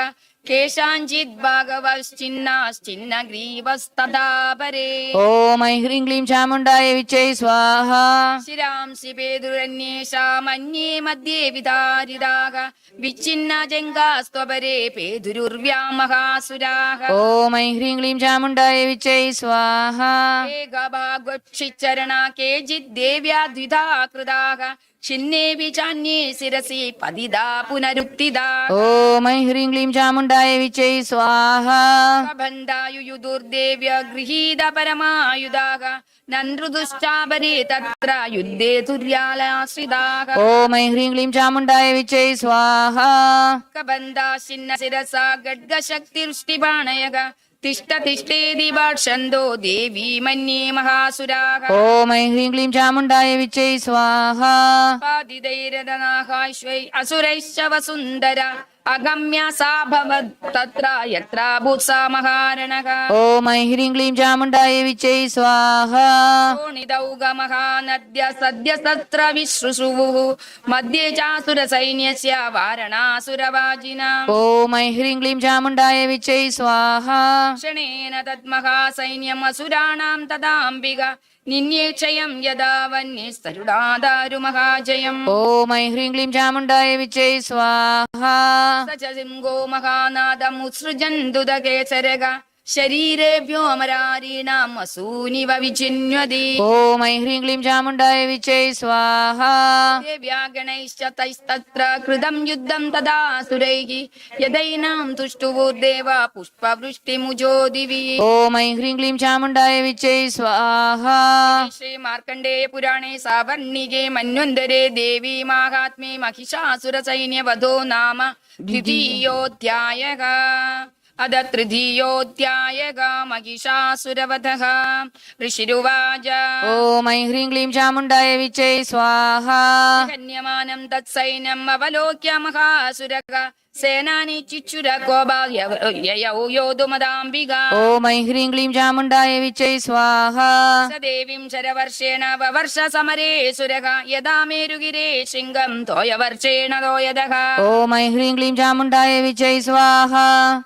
[SPEAKER 2] കേശാഞ്ചിത് ഭാഗവശ്ചിന്നാശ്ചിന്നഗ്രീവസ്തദാപരേ.
[SPEAKER 1] ഓം ഐം ഹ്രീം ക്ലീം ചാമുണ്ടായ വിച്ചൈ സ്വാഹ.
[SPEAKER 2] ശിരാംസി പേതുരന്യേഷാമന്യേ മധ്യേ വിദാരിതാഃ വിച്ഛിന്ന ജംഗാസ്ത്വപരേ പേതുരുർവ്യാമഹാസുരാഃ.
[SPEAKER 1] ഓം ഐം ഹ്രീം ക്ലീം ചാമുണ്ടായ വിച്ചൈ സ്വാഹ.
[SPEAKER 2] ഏകഭാഗോക്ഷിച്ചരണ കേചിത് ദേവ്യാ ദ്വിധാ കൃതാഃ ഛിന്നേവി ചാന്യേ ശിരസി പതിതാ പുനരുക്തിദാ.
[SPEAKER 1] ഓം ഐം ഹ്രീം ക്ലീം ചാമുണ്ടായ വിച്ചൈ സ്വാഹ.
[SPEAKER 2] ബന്ധായുയുദുർദേവ്യ ഗൃഹീത പരമായുധാഃ നന്ദ്രുദുശ്ചാപരേ തത്ര യുദ്ധേ തുര്യാലാശ്രിതാഃ.
[SPEAKER 1] ഓം ഐം ഹ്രീം ക്ലീം ചാമുണ്ടായ വിച്ചൈ സ്വാഹ.
[SPEAKER 2] കബന്ധാശിന്ന ശിരസാ ഖഡ്ഗശക്തിവൃഷ്ടിപാണയഃ തിഷ്ഠ തിഷ്ഠേതി ഭാഷന്തോ ദേവീ മന്യേ മഹാസുരാഃ.
[SPEAKER 1] ഓം ഐം ഹ്രീം ക്ലീം ചാമുണ്ടായ വിച്ചൈ സ്വാഹ.
[SPEAKER 2] പാതിതൈരതനാഹാശ്വൈ അസുരൈശ്ച വസുന്ധര അഗമ്യ സാഭവത് തത്ര യത്രാഭൂത്സാ മഹാരണഃ.
[SPEAKER 1] ഓം ഐം ഹ്രീം ക്ലീം ചാമുണ്ടായ വിച്ചൈ സ്വാഹ.
[SPEAKER 2] ശോണിതൗഗമഹാനദ്യ സദ്യ തത്ര വിശ്രുഷുവുഃ മധ്യേ ചാസുരസൈന്യസ്യ വാരണാസുരവാജിനാം.
[SPEAKER 1] ഓം ഐം ഹ്രീം ക്ലീം ചാമുണ്ടായ വിച്ചൈ സ്വാഹ.
[SPEAKER 2] ക്ഷണേന തദ്മഹാസൈന്യം അസുരാണാം തദാംബിക നിന്യേക്ഷയം യദാ വന്യസ്തരുടാദാരു മഹാജയം.
[SPEAKER 1] ഓം ഐം ഹ്രീം ക്ലീം ചാമുണ്ടായ വിച്ചൈ സ്വാഹ.
[SPEAKER 2] സ ച സിംഹോ മഹാനാദമുത്സൃജന്തുദകേസരക ശരീരേഭ്യോ അമരാരീണാം അസൂനിവ വിചിന്വതി.
[SPEAKER 1] ഓം ഐം ഹ്രീം ക്ലീം ചാമുണ്ടായ വിച്ചൈ സ്വാഹ.
[SPEAKER 2] ദേവ്യാഗണൈശ്ച തൈസ്തത്ര കൃതം യുദ്ധം തദാസുരൈഃ യദൈനാം തുഷ്ടുവുർദേവ പുഷ്പവൃഷ്ടിമുജോ ദിവി.
[SPEAKER 1] ഓം ഐം ഹ്രീം ക്ലീം ചാമുണ്ടായ വിച്ചൈ സ്വാഹ.
[SPEAKER 2] ശ്രീ മാർക്കണ്ഡേയ പുരാണേ സാവർണികേ മന്വന്തരേ ദേവീ മാഹാത്മ്യേ മഹിഷാസുര സൈന്യവധോ നാമ ദ്വിതീയോധ്യായഃ. അദ തൃതീയോധ്യായഃ മഹിഷാസുരവധഃ. ഋഷിരുവാച
[SPEAKER 1] ഓം ഐം ഹ്രീം ക്ലീം ചാമുണ്ടായ വിച്ചൈ സ്വാഹ.
[SPEAKER 2] ഹന്യമാനം തത്സൈന്യം അവലോക്യ മഹാസുരഃ സേനാനി ചിച്ചുരകോപയൗ യോധുമദാംബിക.
[SPEAKER 1] ഓം ഐം ഹ്രീം ക്ലീം ചാമുണ്ടായ വിച്ചൈ സ്വാഹ.
[SPEAKER 2] സ ദേവീം ശരവർഷേണ വവർഷ സമരേ സുരഃ യദാ മേരുഗിരേ ശൃംഗം തോയവർഷേണ തോയദഃ.
[SPEAKER 1] ഓം ഐം ഹ്രീം ക്ലീം ചാമുണ്ടായ വിച്ചൈ സ്വാഹ.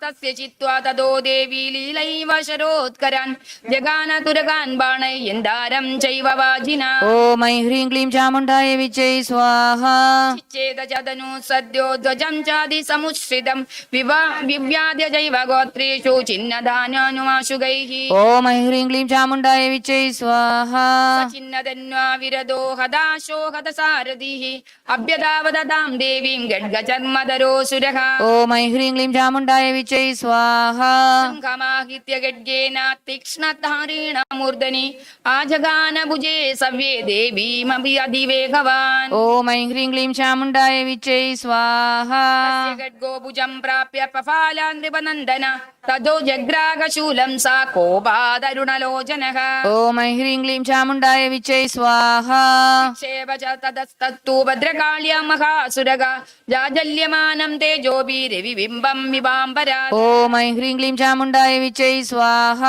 [SPEAKER 2] തസ്യ ചിത്വാ തദോ ദേവീ ലീലൈവ ശരോത്കരാൻ ജഗാന തുരകാൻ ബാണയന്താരം ചൈവ വാജിനാ.
[SPEAKER 1] ഓം ഐം ഹ്രീം ക്ലീം ചാമുണ്ടായ വിച്ചൈ സ്വാഹ.
[SPEAKER 2] ചിച്ഛേദ ച തനു സദ്യോ ധ്വജം ചാദി സമുശ്രിതം വിവ്യാദ്യ ജൈവ ഗോത്രേഷു ചിന്നദാനാനുമാശുഗൈഃ
[SPEAKER 1] ഓം ഐം ഹ്രീം ക്ലീം ചാമുണ്ടായ വിച്ചൈ സ്വാഹ
[SPEAKER 2] ചിന്നതന്വാ വിരദോ ഹദാശോ ഹതസാരഥിഃ അഭ്യതാവദതാം ദേവീം ഗഡ്ഗചർമ്മധരോസുരഃ
[SPEAKER 1] ഓം ഐം ഹ്രീം ക്ലീം ചാമുണ്ടായ വിച്ചൈ സ്വാഹ
[SPEAKER 2] സംഘമാഹിത്യ ഗഡ്ഗേന തീക്ഷ്ണധാരേണ മൂർധനി ആജഗാന ഭുജേ സവ്യേ ദേവീമഭി അതിവേഗവാൻ
[SPEAKER 1] ഓം ഐം ഹ്രീം ക്ലീം ചാമുണ്ടായ വിച്ചൈ സ്വാഹ
[SPEAKER 2] ഗഡ്ഗോ ഭുജം പ്രാപ്യ പഫാലാ നൃപനന്ദന തദോ ജഗ്രാഗശൂലം സാ കോപാദരുണലോചനഃ
[SPEAKER 1] ഓം ഐം ഹ്രീം ക്ലീം ചാമുണ്ടായ വിച്ചൈ സ്വാഹ
[SPEAKER 2] ക്ഷേപ ച തതസ്തത്തു ഭദ്രകാള്യ മഹാസുരഗ ജാജല്യമാനം തേജോഭിരവിബിംബം വിവാംബരാ
[SPEAKER 1] ഓം ഐം ഹ്രീം ക്ലീം ചാമുണ്ടായ വിച്ചൈ സ്വാഹ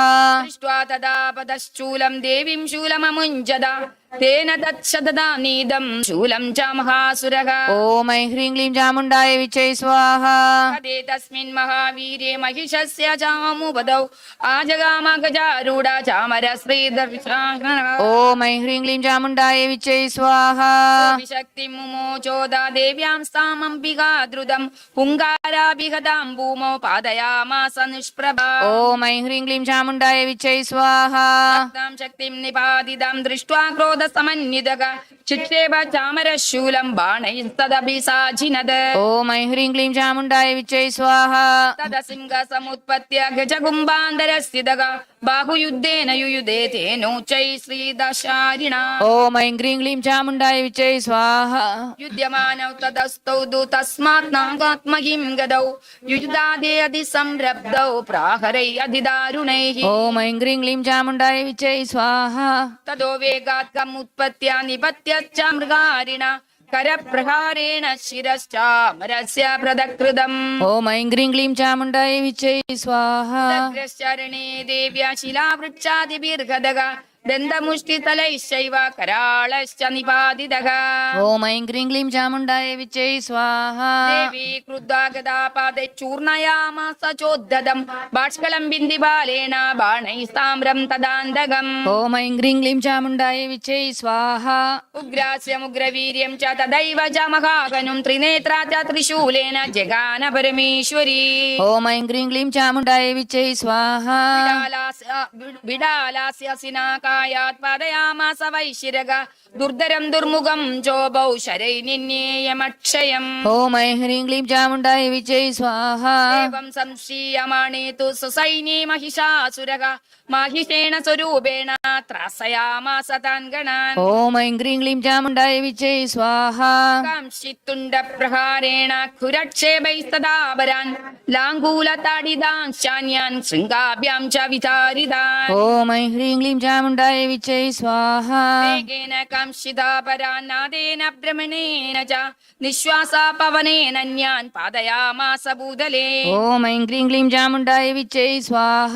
[SPEAKER 2] ദൃഷ്ട്വാ തദാ പദശ്ചൂലം ദേവീം ശൂലമമുഞ്ജത തേന തത്സദാ നീദം ശൂലം ച മഹാസുരഃ
[SPEAKER 1] ഓം ഐം ഹ്രീം ക്ലീം ചാമുണ്ടായ വിച്ചൈ സ്വാഹ
[SPEAKER 2] തദേ തസ്മിൻ മഹാവീര്യെ മഹിഷസ്യ ചാമുപദൗ ആജഗാമ ഗജാരൂഢ ചാമര ശ്രീദർശനഃ
[SPEAKER 1] ഓം ഐം ഹ്രീം ക്ലീം ചാമുണ്ടായ വിച്ചൈ സ്വാഹ
[SPEAKER 2] വിശക്തി മുമോചോദ ദേവ്യാം സ്ഥാമംബികാ ദ്രുതം ഹുങ്കാരാഭിഹതാം ഭൂമോ പാദയാമാസ നിഷ്പ്രഭ
[SPEAKER 1] ഓം ഐം ഹ്രീം ക്ലീം ചാമുണ്ടായ വിച്ചൈ സ്വാഹ
[SPEAKER 2] താം ശക്തിം നിപാതിതം ദൃഷ്ട്വാ ക്രോധസമന്വിതഃ ചിക്ഷേപ ചാമരശൂലം ബാണൈസ്തദഭിസാജിനത്
[SPEAKER 1] ഓം ഐം ഹ്രീം ക്ലീം ചാമുണ്ടായ വിച്ചൈ സ്വാഹ
[SPEAKER 2] തദസിംഹസമുത്പത്യ ഗജകുംഭാന്തരസ്ഥിതഃ ബാഹുയുദ്ധേന യുയുധേ തേനോച്ചൈ ശ്രീദശാരിണ
[SPEAKER 1] ഓം ഐം ഹ്രീം ക്ലീം ചാമുണ്ടായ വിച്ചൈ സ്വാഹ
[SPEAKER 2] യുധ്യമാനൗ തതസ്തൗ ദു തസ്മാത് നാഗാത്മഹിം ഗദൗ യുയുധാദേ അതിസംരബ്ധൗ പ്രാഹരൈ അതിദാരുണൈഃ
[SPEAKER 1] ഓം ഐം ഹ്രീം ക്ലീം ചാമുണ്ടായ വിച്ചൈ സ്വാഹ
[SPEAKER 2] തദോ വേഗാത് കമുത്പത്യ നിപത്യശ്ച മൃഗാരിണ കരപ്രഹാരേണ ശിരശ്ചാമരസ്യ പ്രദകൃതം
[SPEAKER 1] ഓം ഐം ഹ്രീം ക്ലീം ചാമുണ്ടായ വിച്ചൈ സ്വാഹ
[SPEAKER 2] ചരണേ ദേവ്യ ശിലാവൃക്ഷാദിഭിർഗദഃ ദന്തമുഷ്ടിതലൈശ്ചൈവ കരാളശ്ച നിപാതിതഃ
[SPEAKER 1] ഓം ഐം ഹ്രീം ക്ലീം ചാമുണ്ടായ വിച്ചൈ സ്വാഹ
[SPEAKER 2] ദേവീ ക്രുദ്ധാ ഗദാപാദേ ചൂർണയാമാസ ചോദ്ദതം ബാഷ്കലം ബിന്ദിബാലേന ബാണൈസ്താമ്രം തദാന്തകം
[SPEAKER 1] ഓം ഐം ഹ്രീം ക്ലീം ചാമുണ്ടായ വിച്ചൈ സ്വാഹ
[SPEAKER 2] ഉഗ്രാസ്യമുഗ്രവീര്യം ച തദൈവ ച മഹാകനും ത്രിനേത്രാ ച ത്രിശൂലേന ജഗാന പരമേശ്വരീ
[SPEAKER 1] ഓം ഐം ഹ്രീം ക്ലീം ചാമുണ്ടായ വിച്ചൈ സ്വാഹ
[SPEAKER 2] വിടാലാസ്യസിനാകായാത് പാദയാമാസ വൈശിരക ദുർധരം ദുർമുഖം ചോബൗ ശരൈനിന്യേയമക്ഷയം
[SPEAKER 1] ഓം ഐം ഹ്രീം ക്ലീം ചാമുണ്ടായ വിച്ചൈ സ്വാഹ
[SPEAKER 2] ഏവം സംശീയമാണേ തു സുസൈനീ മഹിഷാസുരക മാഹിഷേണ സ്വരൂപേണ ത്രാസയാമാസ താൻ ഗണാൻ
[SPEAKER 1] ഓം ഐം ഹ്രീം ക്ലീം ചാമുണ്ടായ വിച്ചൈ സ്വാഹ
[SPEAKER 2] കാംശിത്തുണ്ട പ്രഹാരേണ ഖുരക്ഷേപൈസ്തദാപരാൻ ലാംഗൂലതാഡിതാൻശാന്യാൻ ശൃംഗാഭ്യാം ച വിചാരിതാൻ
[SPEAKER 1] ഓം ഐം ഹ്രീം ക്ലീം ചാമുണ്ടായ വിച്ചൈ സ്വാഹ
[SPEAKER 2] വേഗേന കാംശിതാപരാന്നാദേന ഭ്രമണേന ച നിശ്വാസാപവനേനന്യാൻ പാദയാമാസ ഭൂതലേ
[SPEAKER 1] ഓം ഐം ഹ്രീം ക്ലീം ചാമുണ്ടായ വിച്ചൈ സ്വാഹ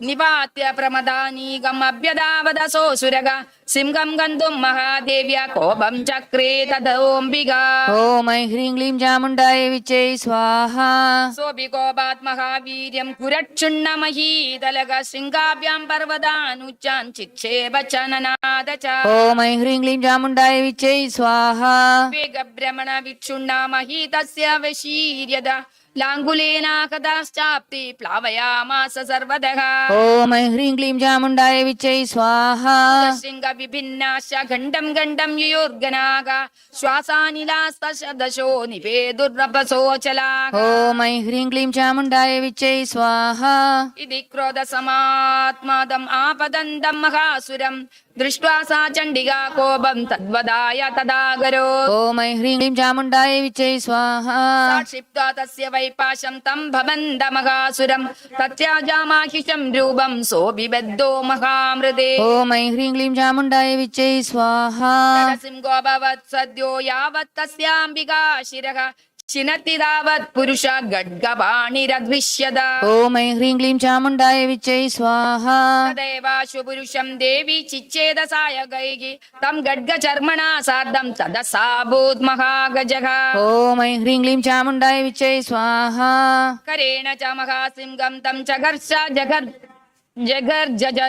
[SPEAKER 2] നിപാത്യ പ്രമദാനീകം അഭ്യതാവദസോസുരക സിംഹം ഗന്ധും മഹാദേവ്യ കോപം ചക്രേ തദോംബിക
[SPEAKER 1] ഓം ഐം ഹ്രീം ക്ലീം ചാമുണ്ടായ വിച്ചൈ സ്വാഹ
[SPEAKER 2] സോപി കോപാത് മഹാവീര്യം കുരക്ഷുണ്ണമഹീതലക ശൃംഗാഭ്യാം പർവ്വതാനുച്ചാൻ ചിക്ഷേപ ച നനാദ ച
[SPEAKER 1] ഓം ഐം ഹ്രീം ക്ലീം ചാമുണ്ടായ വിച്ചൈ സ്വാഹ
[SPEAKER 2] വേഗഭ്രമണ വിക്ഷുണ്ണാമഹീതസ്യ വശീര്യത ലാംഗുലേനാകദാശ്ചാപ്തി പ്ലാവയാമാസ സർവദഃ
[SPEAKER 1] ഓം ഐം ഹ്രീം ക്ലീം ചാമുണ്ടായ വിച്ചൈ സ്വാഹ
[SPEAKER 2] ശൃംഗവിഭിന്നാശ ഖണ്ഡം ഖണ്ഡം യുയോർഗനാഗ ശ്വാസാനിലാസ്തശദശോ നിവേദുർനഭസോചലാഗ
[SPEAKER 1] ഓം ഐം ഹ്രീം ക്ലീം ചാമുണ്ടായ വിച്ചൈ സ്വാഹ
[SPEAKER 2] ഇതി ക്രോധസമാത്മാദം ആപദന്തം മഹാസുരം ദൃഷ്ട്വാ സാ ചണ്ഡികാ കോപം തദ്വദായ തദാഗരോ
[SPEAKER 1] ഓം ഐം ഹ്രീം ക്ലീം ചാമുണ്ടായ വിച്ചൈ സ്വാഹ
[SPEAKER 2] സാക്ഷിപ്ത്വാ തസ്യ വൈപാശം തം ഭവന്ത മഹാസുരം തത്യാജാമാഹിഷം രൂപം സോബിബദ്ധോ മഹാമൃതേ
[SPEAKER 1] ഓം ഐം ഹ്രീം ക്ലീം ചാമുണ്ടായ വിച്ചൈ സ്വാഹ
[SPEAKER 2] സിംഹോഭവത് സദ്യോ യാവത് തസ്യാംബികാ ശിരഃ ചിനത്തി താവത് പുരുഷ ഖഡ്ഗപാണിരദ്വിഷ്യത
[SPEAKER 1] ഓം ഐം ഹ്രീം ക്ലീം ചാമുണ്ടായ വിച്ചൈ സ്വാഹ
[SPEAKER 2] തദേവാശു പുരുഷം ദേവി ചിച്ഛേദസായകൈഃ തം ഖഡ്ഗചർമ്മണാ സാർദ്ധം തദസാഭൂത് മഹാഗജഃ
[SPEAKER 1] ഓം ഐം ഹ്രീം ക്ലീം ചാമുണ്ടായ വിച്ചൈ സ്വാഹ
[SPEAKER 2] കരേണ ച മഹാസിംഹം തം ചകർഷ ജഗർ ജഗർജജ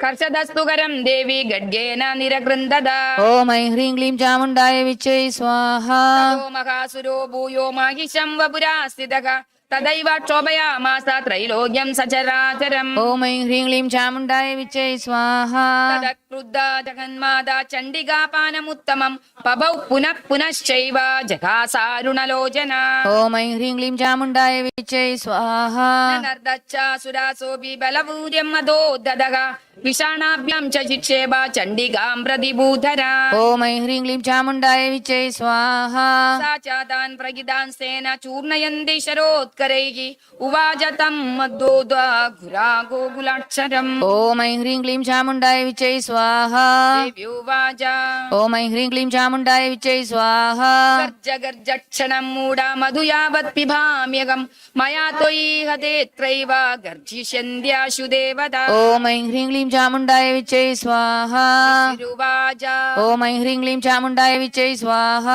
[SPEAKER 2] കർഷദസ്തു കരം ദേവി ഗഡ്ഗേന നിരകൃന്ദദ
[SPEAKER 1] ഓം ഐം ഹ്രീം ക്ലീം ചാമുണ്ടായ വിച്ചൈ സ്വാഹ
[SPEAKER 2] തതോ മഹാസുരോ ഭൂയോ മാഹിഷം വപുരാ സ്ഥിതഃ തദൈവ ക്ഷോഭയാമാസ ത്രൈലോക്യം സചരാചരം
[SPEAKER 1] ഓം ഐം ഹ്രീം ക്ലീം ചാമുണ്ടായ വിച്ചൈ സ്വാഹ
[SPEAKER 2] തദക്രുദ്ധ ജഗന്മാതാ ചണ്ഡികാപാനമുത്തമം പബൗ പുനഃ പുനശ്ചൈവ ജഘാസാരുണലോചന
[SPEAKER 1] ഓം ഐം ഹ്രീം ക്ലീം ചാമുണ്ടായ വിച്ചൈ സ്വാഹ
[SPEAKER 2] സുരാസോപി ബലവൂര്യം മദോദ്ധതഃ വിഷാണാഭ്യാം ച ചിക്ഷേപ ചണ്ഡികാം പ്രതിഭൂധര
[SPEAKER 1] ഓം ഐം ഹ്രീം ക്ലീം ചാമുണ്ടായ വിച്ചൈ സ്വാഹ
[SPEAKER 2] സാ ചാതാൻ പ്രഗിതാൻ സേന ചൂർണയന്തി ശരോത്കരൈഃ ഉവാച തം മദ്ദോദ്വാ ഘുരാ ഗോകുലാക്ഷരം
[SPEAKER 1] ഓം ഐം ഹ്രീം ക്ലീം ചാമുണ്ടായ വിച്ചൈ സ്വാഹ
[SPEAKER 2] ദേവ്യുവാച
[SPEAKER 1] ഓം ഐം ഹ്രീം ക്ലീം ചാമുണ്ടായ വിച്ചൈ സ്വാഹ
[SPEAKER 2] ഗർജഗർജക്ഷണം മൂഢ മധു യാവത് പിബാമ്യകം മയാ ത്വയി ഹതേത്രൈവ ഗർജിഷ്യന്ത്യാശു ദേവതാ
[SPEAKER 1] ഓം ഐം ഹ്രീം ക്ലീം ചാമുണ്ടായ വിച്ചൈ സ്വാഹ
[SPEAKER 2] തിരുവാച
[SPEAKER 1] ഓം ഐം ഹ്രീം ക്ലീം ചാമുണ്ടായ വിച്ചൈ സ്വാഹ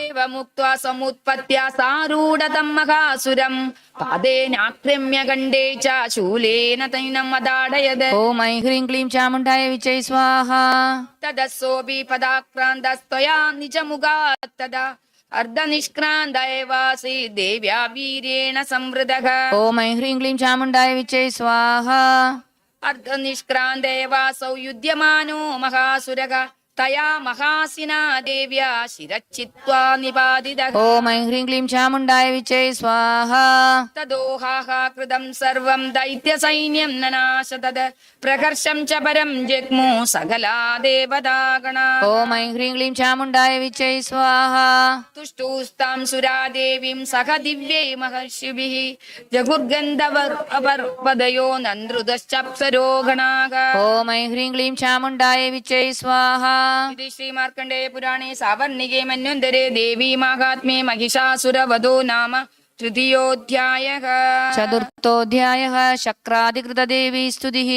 [SPEAKER 2] ഏവമുക്ത്വാ സമുത്പത്യ സാരൂഢതം മഹാസുരം പാദേനാക്രമ്യ ഖണ്ഡേ ച ശൂലേന തൈനം അതാടയത്
[SPEAKER 1] ഓം ഐം ഹ്രീം ക്ലീം ചാമുണ്ടായ വിച്ചൈ സ്വാഹ
[SPEAKER 2] തദസ്സോപി പദാക്രാന്തസ്ത്വയാ നിജമുഖാത് തദാ അർദ്ധനിഷ്ക്രാന്ത ഏവാസി ദേവ്യാ വീര്യേണ സംവൃതഃ
[SPEAKER 1] ഓം ഐം ഹ്രീം ക്ലീം ചാമുണ്ടായ വിച്ചൈ സ്വാഹ
[SPEAKER 2] അർദ്ധനിഷ്ക്രാന്തേവാസൗ യുധ്യമാനോ മഹാസുരഃ തയാ മഹാസിനാ ദേവ്യാ ശിരച്ഛിത്വാ നിപാതിതഃ
[SPEAKER 1] ഓം ഐം ഹ്രീം ക്ലീം ചാമുണ്ടായ വിച്ചൈ സ്വാഹ
[SPEAKER 2] തദോഹാഹ കൃതം സർവം ദൈത്യസൈന്യം നനാശതത് പ്രകർഷം ച പരം ജഗ്മു സകലാ ദേവതാഗണാ
[SPEAKER 1] ഓം ഐം ഹ്രീം ക്ലീം ചാമുണ്ടായ വിച്ചൈ സ്വാഹ
[SPEAKER 2] തുഷ്ടൂസ്താം സുരാദേവീം സഹ ദിവ്യൈ മഹർഷിഭിഃ ജഗുർഗന്ധവർപദയോ നന്ദ്രുതശ്ചപ്സരോ ഗണാഃ
[SPEAKER 1] ഓം ഐം ഹ്രീം ക്ലീം ചാമുണ്ടായ വിച്ചൈ സ്വാഹ
[SPEAKER 2] ഇത് ശ്രീ മാർക്കണ്ഡേയ പുരാണേ സാവർണികേ മന്വന്തരേ ദേവീ മാഹാത്മ്യേ മഹിഷാസുരവധോ നാമ തൃതീയോധ്യായഃ
[SPEAKER 1] ചതുർത്ഥോധ്യായഃ ശക്രാധികൃതദേവീ സ്തുതിഃ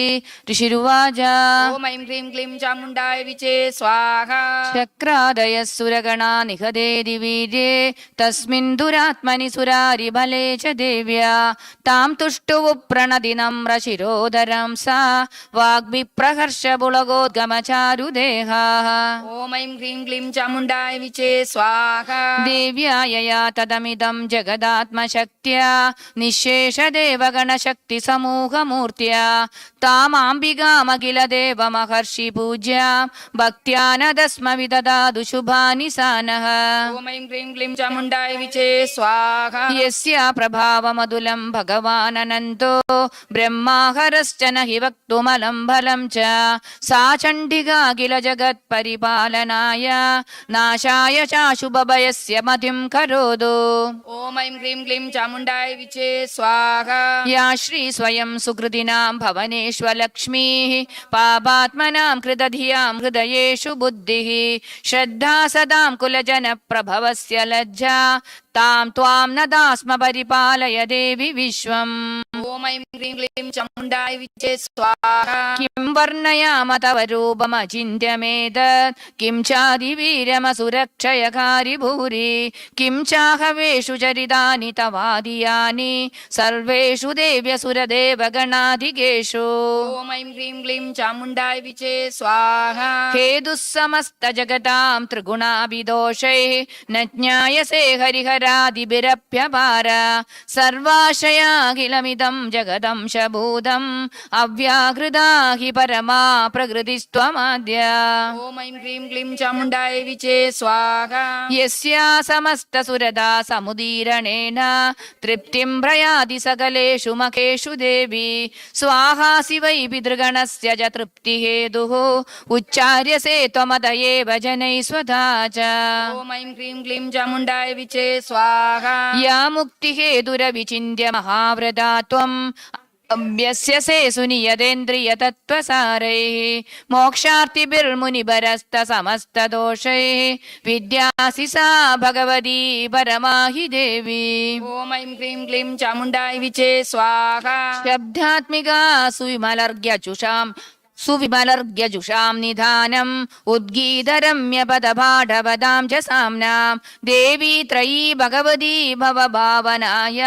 [SPEAKER 1] ഋഷിരുവാച
[SPEAKER 2] ഓം ഐം ക്ലീം ക്ലീം ചാമുണ്ഡായ വിചേ സ്വാഹ
[SPEAKER 1] ശക്രാദയഃ സുരഗണാ നിഹതേതി വീര്യേ തസ്മിൻ ദുരാത്മനി സുരാരിബലേ ച ദേവ്യാ താം തുഷ്ടുവു പ്രണതിനം ശിരോധരം സാ വാഗ്വിപ്രഹർഷപുളഗോദ്ഗമചാരുദേഹാഃ
[SPEAKER 2] ഓം ഐം ക്ലീം ക്ലീം ചാമുണ്ഡായ വിചേ സ്വാഹ
[SPEAKER 1] ദേവ്യായയാ തദമിദം ജഗദാത്മശക്ത്യാ നിശേഷദേവഗണശക്തിസമൂഹമൂർത്തിയാ താമാംബികാമഖില ദേവമഹർഷി പൂജ്യാം ഭക്ത്യാനദസ്മവിദദാതു ശുഭാനി സാനഃ
[SPEAKER 2] ഓം ഐം ക്ലീം ക്ലീം ചാമുണ്ഡായ വിചേ സ്വാഹ
[SPEAKER 1] യസ്യാ പ്രഭാവമതുലം ഭഗവാനനന്തോ ബ്രഹ്മാഹരശ്ച നഹി വക്തുമലം ഫലം ച സാ ചണ്ഡികാ കില ജഗത്പരിപാലനായ നാശായ ചാശുഭയസ്യ മതിം കരോതു
[SPEAKER 2] ഓം ഐം ക്ലീം ക്ലീം ചാമുണ്ഡായ വിചേ സ്വാഹ
[SPEAKER 1] യാ ശ്രീ സ്വയം സുകൃതിനാം ഭവനേഷ്വലക്ഷ്മീഃ പാപാത്മനാം കൃതധിയാം ഹൃദയേഷു ബുദ്ധിഃ ശ്രദ്ധാ സദാം കുലജനപ്രഭവസ്യ ലജ്ജാ താം ത്വാം നദാസ്മ പരിപാലയ ദേവി വിശ്വം
[SPEAKER 2] ഓം ഐം ക്ലീം ക്ലീം ചാമുണ്ഡായ വിചേ സ്വാഹ
[SPEAKER 1] കിം വർണ്ണയാമ തവ രൂപമചിന്യമേതത് കിം ചാതിവീര്യമസുരക്ഷയകാരി ഭൂരി കിം ചാഹവേഷു ചരിതാനി തവാദിയാനി സർവേഷു ദേവ്യസുരദേവഗണാധികേഷു
[SPEAKER 2] ഓം ഐം ക്ലീം ക്ലീം ചാമുണ്ഡായ വിചേ സ്വാഹ
[SPEAKER 1] ഹേതുസ്സമസ്ത ജഗതാം ത്രിഗുണാഭിദോഷൈഃ ന ജ്ഞായസേ ഹരിഹരാദിഭിരപ്യപാര സർവാശയാഖിലമിദം ജഗദംശഭൂതം അവ്യാകൃതാ ഹി പരമാ പ്രകൃതിസ്ത്വമാദ്യ
[SPEAKER 2] ഓം ഐം ക്ലീം ക്ലീം ചാമുണ്ഡായ വിചേ സ്വാഹ
[SPEAKER 1] യസ്യാ സമസ്തസുരദാ സമുദീരണേന തൃപ്തിം പ്രയാതി സകലേഷു മഖേഷു ദേവി സ്വാഹാസി വൈ പിതൃഗണസ്യ ച തൃപ്തിഹേതുഃ ഉച്ചാര്യസേ ത്വമതയേവ ജനൈ സ്വധാ ച
[SPEAKER 2] ഓം ഐം ക്ലീം ക്ലീം ചാമുണ്ഡായ വിചേ സ്വാഹ
[SPEAKER 1] യാ മുക്തിഹേതുരവിചിന്യ മഹാവ്രതാ ത്വം അഭ്യസ്യസേ സുനിയതേന്ദ്രിയതത്വസാരൈഃ മോക്ഷാർത്ഥിഭിർമുനിഭരസ്ത സമസ്തദോഷൈഃ വിദ്യാസി സാ ഭഗവതി പരമാഹി ദേവി
[SPEAKER 2] ഓം ഐം ക്ലീം ക്ലീം ചാമുണ്ഡായ വിചേ സ്വാഹ
[SPEAKER 1] ശബ്ദാത്മികാ സുവിമലർഗ്യ ചുഷാം സുവിമലർഗ്യജുഷാം നിധാനം ഉദ്ഗീതരമ്യപദപാഠപദാം ച സാംനാം ദേവീ ത്രയീ ഭഗവതി ഭവഭാവനായ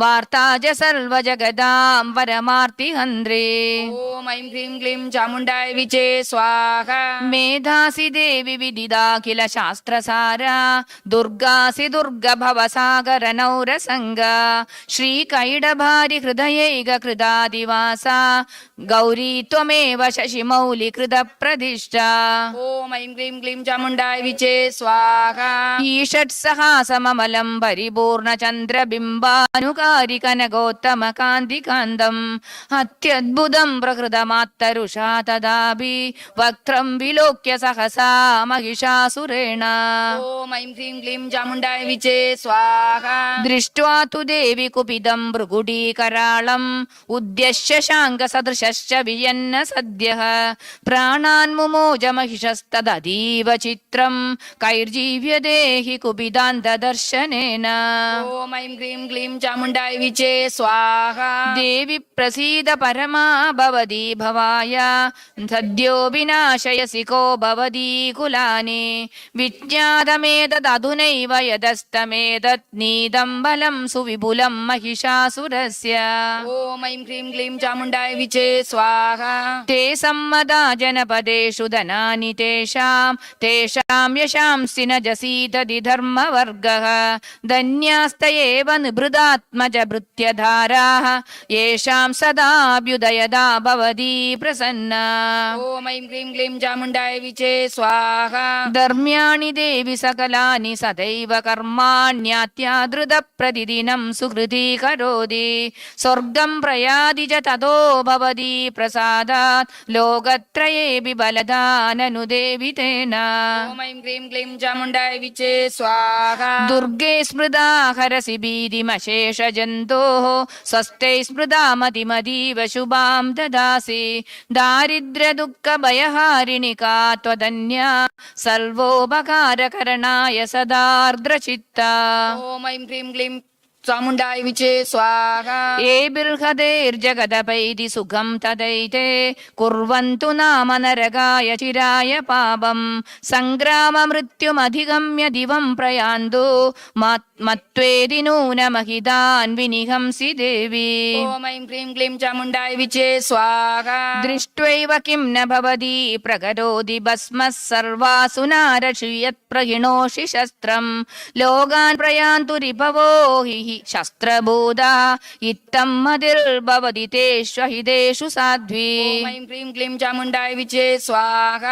[SPEAKER 1] വാർത്താ ച സർവജഗതാം പരമാർത്തിഹന്ത്രേ.
[SPEAKER 2] ഓം ഐം ഹ്രീം ക്ലീം ചാമുണ്ഡായ വിചേ സ്വാഹ.
[SPEAKER 1] മേധാസി ദേവി വിദിതാഖില ശാസ്ത്രസാര ദുർഗാസി ദുർഗഭവസാഗര നൗരസംഗ ശ്രീകൈടഭാരി ഹൃദയൈക കൃതാദിവാസ ഗൗരീ ത്വമേവ ശശിമൗലി കൃത പ്രതിഷ്ഠ.
[SPEAKER 2] ഓം ഐം ഹ്രീം ക്ലീം ചാമുണ്ഡായ വിചേ സ്വാഹ.
[SPEAKER 1] ഈഷട്സഹാസമമലം പരിപൂർണ ചന്ദ്രബിംബാനുകാരി കനകോത്തമ കാന്തികാന്തം അത്യദ്ഭുതം പ്രകൃതമാത്തരുഷാ തദാപി വക്രം വിലോക്യ സഹസാ മഹിഷാസുരേണ.
[SPEAKER 2] ഓം ഐം ഹ്രീം ക്ലീം ചാമുണ്ഡായ വിചേ സ്വാഹ.
[SPEAKER 1] ദൃഷ്ട്വാ തു ദേവി കുപിതം ഭൃഗുടീകരാളം ഉദ്യശ്യ ശാങ്കസദൃശശ്ച വിയന്ന സദ്യഃ പ്രാണാൻ മുമോജ മഹിഷസ്തദീവ ചിത്രം കൈർജീവ്യതേ ഹി കുപിതാന്തദർശനേന.
[SPEAKER 2] ഓം ഐം ഹ്രീം ക്ലീം ചാമുണ്ഡായ വിചേ സ്വാഹ.
[SPEAKER 1] ദേവി പ്രസീദ പരമാ ഭവതി ഭവായ സദ്യോ വിനാശയസി കോ ഭവതി കുലാനി വിജ്ഞാതമേതദധുനൈവ യദസ്തമേതത് നീതം ബലം സുവിപുലം മഹിഷാസുരസ്യ.
[SPEAKER 2] ഓം ഐം ഹ്രീം ക്ലീം ചാമുണ്ഡായ വിചേ സ്വാഹ.
[SPEAKER 1] തേ സമ്മദാ ജനപദേഷു ധനാനി തേഷാം തേഷാം യശാംസി ന ജസീതതി ധർമ്മവർഗഃ ധന്യാസ്തയേവ നിഭൃതാത്മജ ഭൃത്യധാരാഃ യേഷാം സദാഭ്യുദയദാ ഭവതി പ്രസന്ന.
[SPEAKER 2] ഓം ഐം ഹ്രീം ക്ലീം ചാമുണ്ഡായ വിചേ സ്വാഹ.
[SPEAKER 1] ധർമ്മ്യാണി ദേവി സകലാനി സദൈവ കർമാണ്യാത്യാദൃത പ്രതിദിനം സുഹൃതി കരോതി സ്വർഗം പ്രയാതി ച തതോ ഭവതി പ്രസാദാത് ലോകത്രയേപി ബലദാനനു ദേവി തേന.
[SPEAKER 2] ഓം ഐം ഹ്രീം ക്ലീം ചാമുണ്ഡായ വിചേ സ്വാഹ.
[SPEAKER 1] ദുർഗേ സ്മൃതാ ഹരസി ഭീതിമശേഷ ജന്തോഃ സ്വസ്ഥൈ സ്മൃതാ മതിമതീവ ശുഭാം ദദാസി ദാരിദ്ര്യ ദുഃഖ ഭയഹാരിണി കാ ത്വധന്യാ സർവോപകാരകരണായ സദാർദ്രചിത്ത.
[SPEAKER 2] ഓം ഐം ഹ്രീം ക്ലീം ചാമുണ്ഡായ വിചേ സ്വാഹ.
[SPEAKER 1] ഏഭിർഹതൈർജഗദപൈതി സുഖം തദൈതേ കുർവന്തു നാമ നരകായ ചിരായ പാപം സംഗ്രാമ മൃത്യുമധിഗമ്യ ദിവം പ്രയാന്തു മത്വേതി നൂനമഹിതാൻ വിനിഹംസി ദേവി.
[SPEAKER 2] ഓം ഐം ഹ്രീം ക്ലീം ചാമുണ്ഡായ വിചേ സ്വാഹ.
[SPEAKER 1] ദൃഷ്ട്വൈവ കിം ന ഭവതി പ്രകരോതി ഭസ്മഃ സർവാസു നാരക്ഷിയത് പ്രഹിണോഷി ശസ്ത്രം ലോകാൻ പ്രയാന്തു രിഭവോ ഹി ശസ്ത്രഭൂതാ ഇത്തം മതിർഭവതി തേഷ്വഹിതേഷു സാധ്വി.
[SPEAKER 2] ഓം ഐം ഹ്രീം ക്ലീം ചാമുണ്ഡായ വിചേ സ്വാഹ.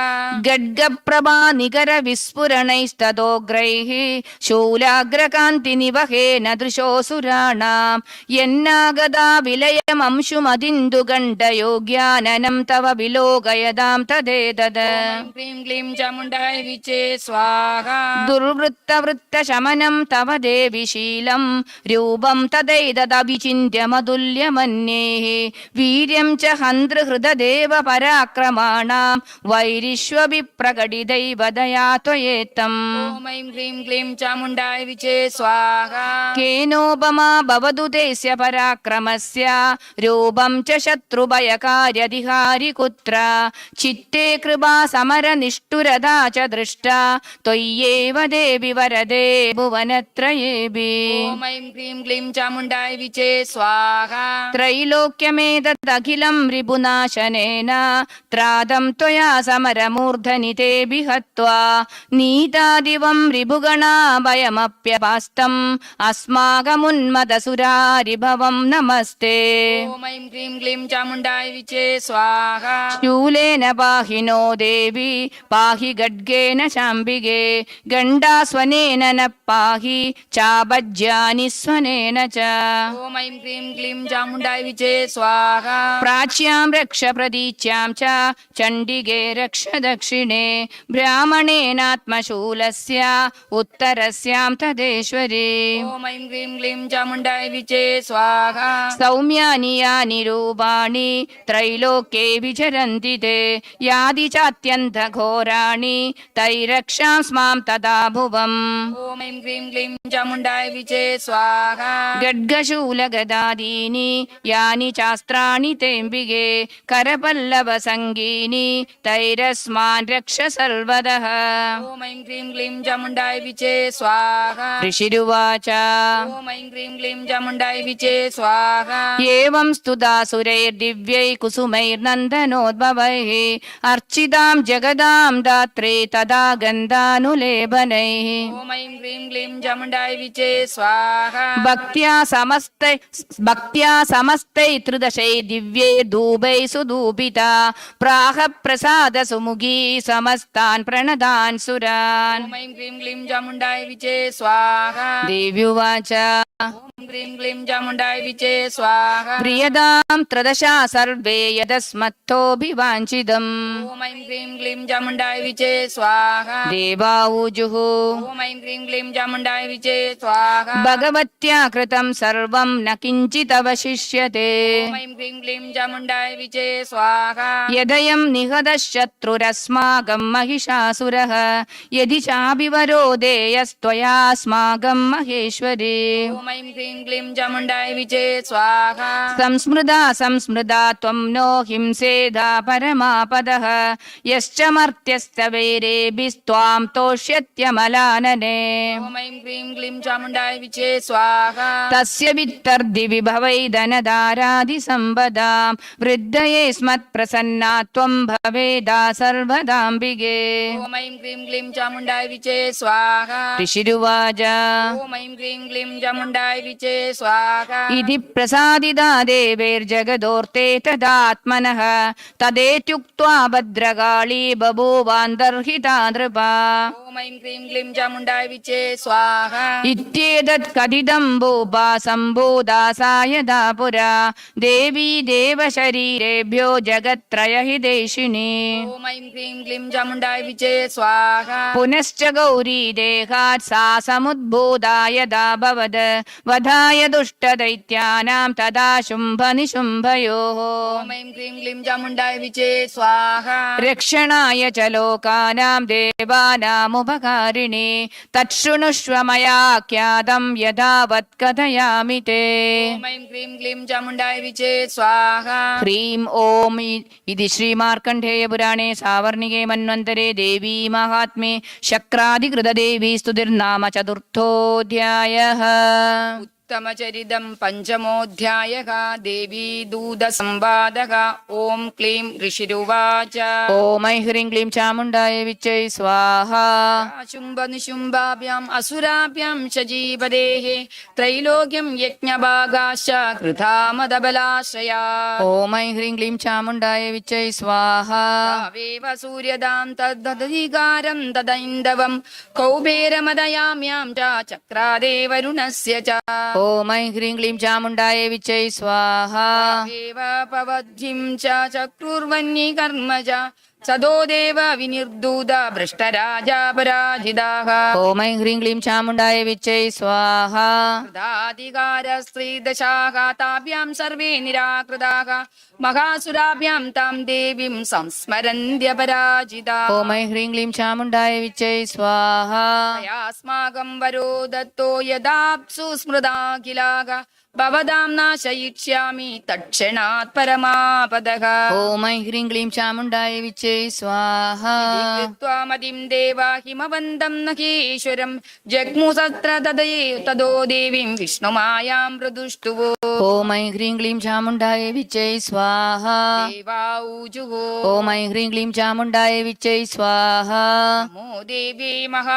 [SPEAKER 1] ഗഡ്ഗപ്രഭാ നികര വിസ്ഫുരണൈസ്തദോഗ്രൈഃ ശൂലാഗ്രകാന്തി നിവഹേന ദൃശോസുരാണാം യന്നാഗതാ വിലയമംശുമതിന്ദു ഗണ്ഡയോഗ്യാനനം തവ വിലോകയതാം തദേതത്.
[SPEAKER 2] ഓം ഐം ഹ്രീം ക്ലീം ചാമുണ്ഡായ വിചേ സ്വാഹ.
[SPEAKER 1] ദുർവൃത്തവൃത്ത ശമനം തവ ദേവി ശീലം രൂപം തദൈതദവിചിന്യ മതുല്യമന്യേഃ വീര്യം ച ഹന്ത്രഹൃദദേവ പരാക്രമാണാം വൈരിഷ്വഭിപ്രകടിതൈവ ദയാ ത്വയേത്തം.
[SPEAKER 2] ഓം ഐം ഹ്രീം ക്ലീം ചാമുണ്ഡായ വിചേ സ്വാഹ.
[SPEAKER 1] കേനോപമാ ഭവതു തേസ്യ പരാക്രമസ്യ രൂപം ച ശത്രുഭയകാര്യധികാരി കുത്ര ചിത്തേ കൃപാ സമര നിഷ്ഠുരതാ ച ദൃഷ്ടാ ത്വയ്യേവ ദേവി വരദേ ഭുവനത്രയേഭി.
[SPEAKER 2] ഓം ഐം ഹ്രീം ക്ലീം ചാമുണ്ഡായ വിചേ സ്വാഹ.
[SPEAKER 1] ത്രൈലോക്യമേതദഖിലം രിപുനാശനേന ത്രാതം ത്വയാ സമരമൂർധനി തേഭി ഹത്വാ നീതാദിവം രിപുഗണാഭയമപ്യപാസ്തം അസ്മാകമുന്മദസുരാരിഭവം നമസ്തേ.
[SPEAKER 2] ഓം ഐം ഹ്രീം ക്ലീം ചാമുണ്ഡായ വിചേ സ്വാഹ.
[SPEAKER 1] ശൂലേന പാഹി നോ ദേവി പാഹി ഗഡ്ഗേന ശാംബികേ ഗണ്ഡാസ്വനേന ന പാഹി ചാപജ്യാനി സ്വനേന ച.
[SPEAKER 2] ഓം ഐം ഹ്രീം ക്ലീം ചാമുണ്ഡായ വിചേ സ്വാഹ.
[SPEAKER 1] പ്രാച്യാം രക്ഷ പ്രതീച്യാം ച ചണ്ഡികേ രക്ഷ ദക്ഷിണേ ബ്രാഹ്മണേനാത്മശൂലസ്യ ഉത്തരസ്യാം തദേശ്വരേ.
[SPEAKER 2] ഓം ഐം ഹ്രീം ക്ലീം ചാമുണ്ഡായ വിചേ സ്വാഹ.
[SPEAKER 1] സൗമ്യാനി യാനി രൂപാണി ത്രൈലോക്യേ വിചരന്തി തേ യാതി ചാത്യന്തഘോരാണി തൈരക്ഷാം സ്മാം തഥാ ഭുവം.
[SPEAKER 2] ഓം ഐം ഹ്രീം ക്ലീം ചാമുണ്ഡായ വിചേ സ്വാഹ. स्वाहा
[SPEAKER 1] ഗഡ്ഗശൂലഗദാദീനി യാനി ശാസ്ത്രാണി തേംബികേ കരപല്ലവസംഗീനി തൈരസ്മാൻ രക്ഷ സർവദഃ.
[SPEAKER 2] ॐ ऐं क्रीं क्लीं चामुण्डाय विचे स्वाहा
[SPEAKER 1] ഋഷിരുവാച
[SPEAKER 2] ॐ ऐं क्रीं क्लीं चामुण्डाय विचे स्वाहा
[SPEAKER 1] ഏവം സ്തുതാസുരൈർദിവ്യൈ കുസുമൈർനന്ദനോദ്ഭവൈഃ അർച്ചിതാം ജഗദാം ധാത്രേ തഥാ ഗന്ധാനുലേപനൈഃ.
[SPEAKER 2] ॐ ऐं क्रीं क्लीं चामुण्डाय विचे स्वाहा
[SPEAKER 1] ഭക്ത്യാ സമസ്തൈ ത്രിദശൈ ദിവ്യൈ ധൂപൈ സുധൂപിതാ പ്രാഹ പ്രസാദ സുമുഖീ സമസ്താൻ പ്രണതാൻ സുരാൻ.
[SPEAKER 2] ॐ ऐं क्रीं क्लीं चामुण्डाय विचे स्वाहा
[SPEAKER 1] ദേവ്യുവാച
[SPEAKER 2] ॐ क्रीं क्लीं चामुण्डाय विचे स्वाहा
[SPEAKER 1] പ്രിയതാം ത്രദശാ സർവേ യദസ്മത്തോഭിവാഞ്ചിതം.
[SPEAKER 2] ॐ ऐं क्रीं क्लीं चामुण्डाय विचे स्वाहा
[SPEAKER 1] ദേവാഊജുഃ
[SPEAKER 2] ॐ ऐं क्रीं क्लीं चामुण्डाय विचे स्वाहा
[SPEAKER 1] ഭഗവത്യാ കൃതം സർവം ന കിഞ്ചിദവശിഷ്യത്തെ.
[SPEAKER 2] ॐ ऐं क्रीं क्लीं चामुण्डाय विचे स्वाहा
[SPEAKER 1] യദയം നിഹതഃശത്രുരസ്മാകം महिषासुरः യദി ചാഭിവരോധേയസ്ത്വയാസ്മാകം മഹേശ്വരേ.
[SPEAKER 2] ॐ ऐं क्रीं क्लीं चामुण्डाय विचे स्वाहा
[SPEAKER 1] സംസ്മൃതാ ത്വം നോ ഹിംസേധാ പരമാപദഃ യശ്ച മർത്യസ്തവൈരേഭിസ്ത്വാം തോഷ്യത്യമലാനനേ.
[SPEAKER 2] ॐ ऐं क्रीं क्लीं चामुण्डाय विचे स्वाहा
[SPEAKER 1] തസ്യ വിത്തർദിവിഭവൈ ധനധാരാദിസമ്പദാം വൃദ്ധയേ സ്മത്പ്രസന്നാ ത്വം ഭവേദാ സർവദാംബികേ.
[SPEAKER 2] ॐ ऐं क्रीं क्लीं चामुण्डाय विचे स्वाहा
[SPEAKER 1] ഋഷിരുവാച
[SPEAKER 2] ॐ ऐं क्रीं क्लीं चामुण्डाय विचे स्वाहा
[SPEAKER 1] ഇതി പ്രസാദിതാ ദേവൈർജഗദോർത്തേ തദാത്മനഃ തദേത്യുക്ത്വാ ഭദ്രകാളീ ബഭൂവാന്തർഹിതാ നൃപാ.
[SPEAKER 2] ॐ ऐं क्रीं क्लीं चामुण्डाय विचे स्वाहा
[SPEAKER 1] ഇത്യേതത് കഥിതം ഭൂപാ സംഭൂദാസായദാ പുരാ ദേവീ ദേവശരീരേഭ്യോ ജഗത്രയഹിതൈഷിണീ.
[SPEAKER 2] ॐ ऐं क्रीं क्लीं चामुण्डाय विचे स्वाहा
[SPEAKER 1] പുനശ്ച ഗൗരീ ദേഹാത് സാ സമുദ്ഭൂതാ യദാ ഭവത് വധായ ദുഷ്ടദൈത്യാനാം തദാ ശുംഭനിശുംഭയോഃ.
[SPEAKER 2] ॐ ऐं क्रीं क्लीं चामुण्डाय विचे स्वाहा
[SPEAKER 1] രക്ഷണായ ച ലോകാനാം ദേവാനാമുപകാരിണി തച്ഛൃണുഷ്വ മയാഖ്യാതം യഥാവത് കഥയാമി തേ.
[SPEAKER 2] ॐ ऐं क्रीं क्लीं चामुण्डाय विचे स्वाहा
[SPEAKER 1] ഹ്രീം ഓം ഇതി ശ്രീമാർക്കണ്ഡേയപുരാണേ സാവർണികേ മന്വന്തരേ ദേവീ മഹാത്മ്യേ ശക്രാധികൃതദേവീ സ്തുതിർനാമ ചതുർത്ഥോऽധ്യായഃ.
[SPEAKER 2] उत्तमचरितं पञ्चमोऽध्यायः देवी दूतसंवादः ॐ क्लीं ऋषिरुवाच
[SPEAKER 1] ഓം ഐ ഹ്രീം ക്ലീം ചാമുണ്ഡായ വിച്ചൈ സ്വാഹ.
[SPEAKER 2] शुम्भनिशुम्भाभ्याम् असुराभ्यां शजीवदेः त्रैलोक्यं यज्ञभागाश्च कृता मदबलाश्रया
[SPEAKER 1] ഓം ഐ ഹ്രീം ക്ലീം ചാമുണ്ഡായ വിച്ചൈ സ്വാഹ.
[SPEAKER 2] तावेव सूर्यदां तद्धधिकारं तदैन्दवं कौबेरमदयाम्यां च चक्रादेवरुणस्य च
[SPEAKER 1] ഓം ഐ ഹ്രീം ക്ലീം ചാമുണ്ഡായ വിച്ചൈ സ്വാഹ.
[SPEAKER 2] तावेव पवद्भिं च चक्रुर्वन्यकर्म च सदो देव विनिर्दूत भ्रष्टराजा पराजिताः
[SPEAKER 1] ഓം ഐ ഹ്രീം ക്ലീം ചാമുണ്ഡായ വിച്ചൈ സ്വാഹ.
[SPEAKER 2] कृताधिकारस्त्रीदशाः ताभ्यां सर्वे निराकृताः महासुराभ्यां तां देवीं संस्मरन्त्यपराजिताः
[SPEAKER 1] ഓം ഐ ഹ്രീം ക്ലീം ചാമുണ്ഡായ വിച്ചൈ സ്വാഹ.
[SPEAKER 2] अस्माकं वरो दत्तो यदाप्सु स्मृताखिलाः भवदां नाशयिष्यामि तत्क्षणात् परमापदः
[SPEAKER 1] ഓം ഐ ഹ്രീം ക്ലീം ചാമുണ്ഡായ വിച്ചൈ സ്വാഹ.
[SPEAKER 2] कृत्वा मतिं देवा हिमवन्तं नखीश्वरं जग्मुसत्र तदो देवीं विष्णुमायां प्रदुष्टुवो
[SPEAKER 1] ഓം ഐ ഹ്രീം ക്ലീം ചാമുണ്ഡായ വിച്ചൈ സ്വാഹ.
[SPEAKER 2] देवा ऊजुः
[SPEAKER 1] ഓം ഐ ഹ്രീം ക്ലീം ചാമുണ്ഡായ വിച്ചൈ സ്വാഹ.
[SPEAKER 2] नमो देवी महा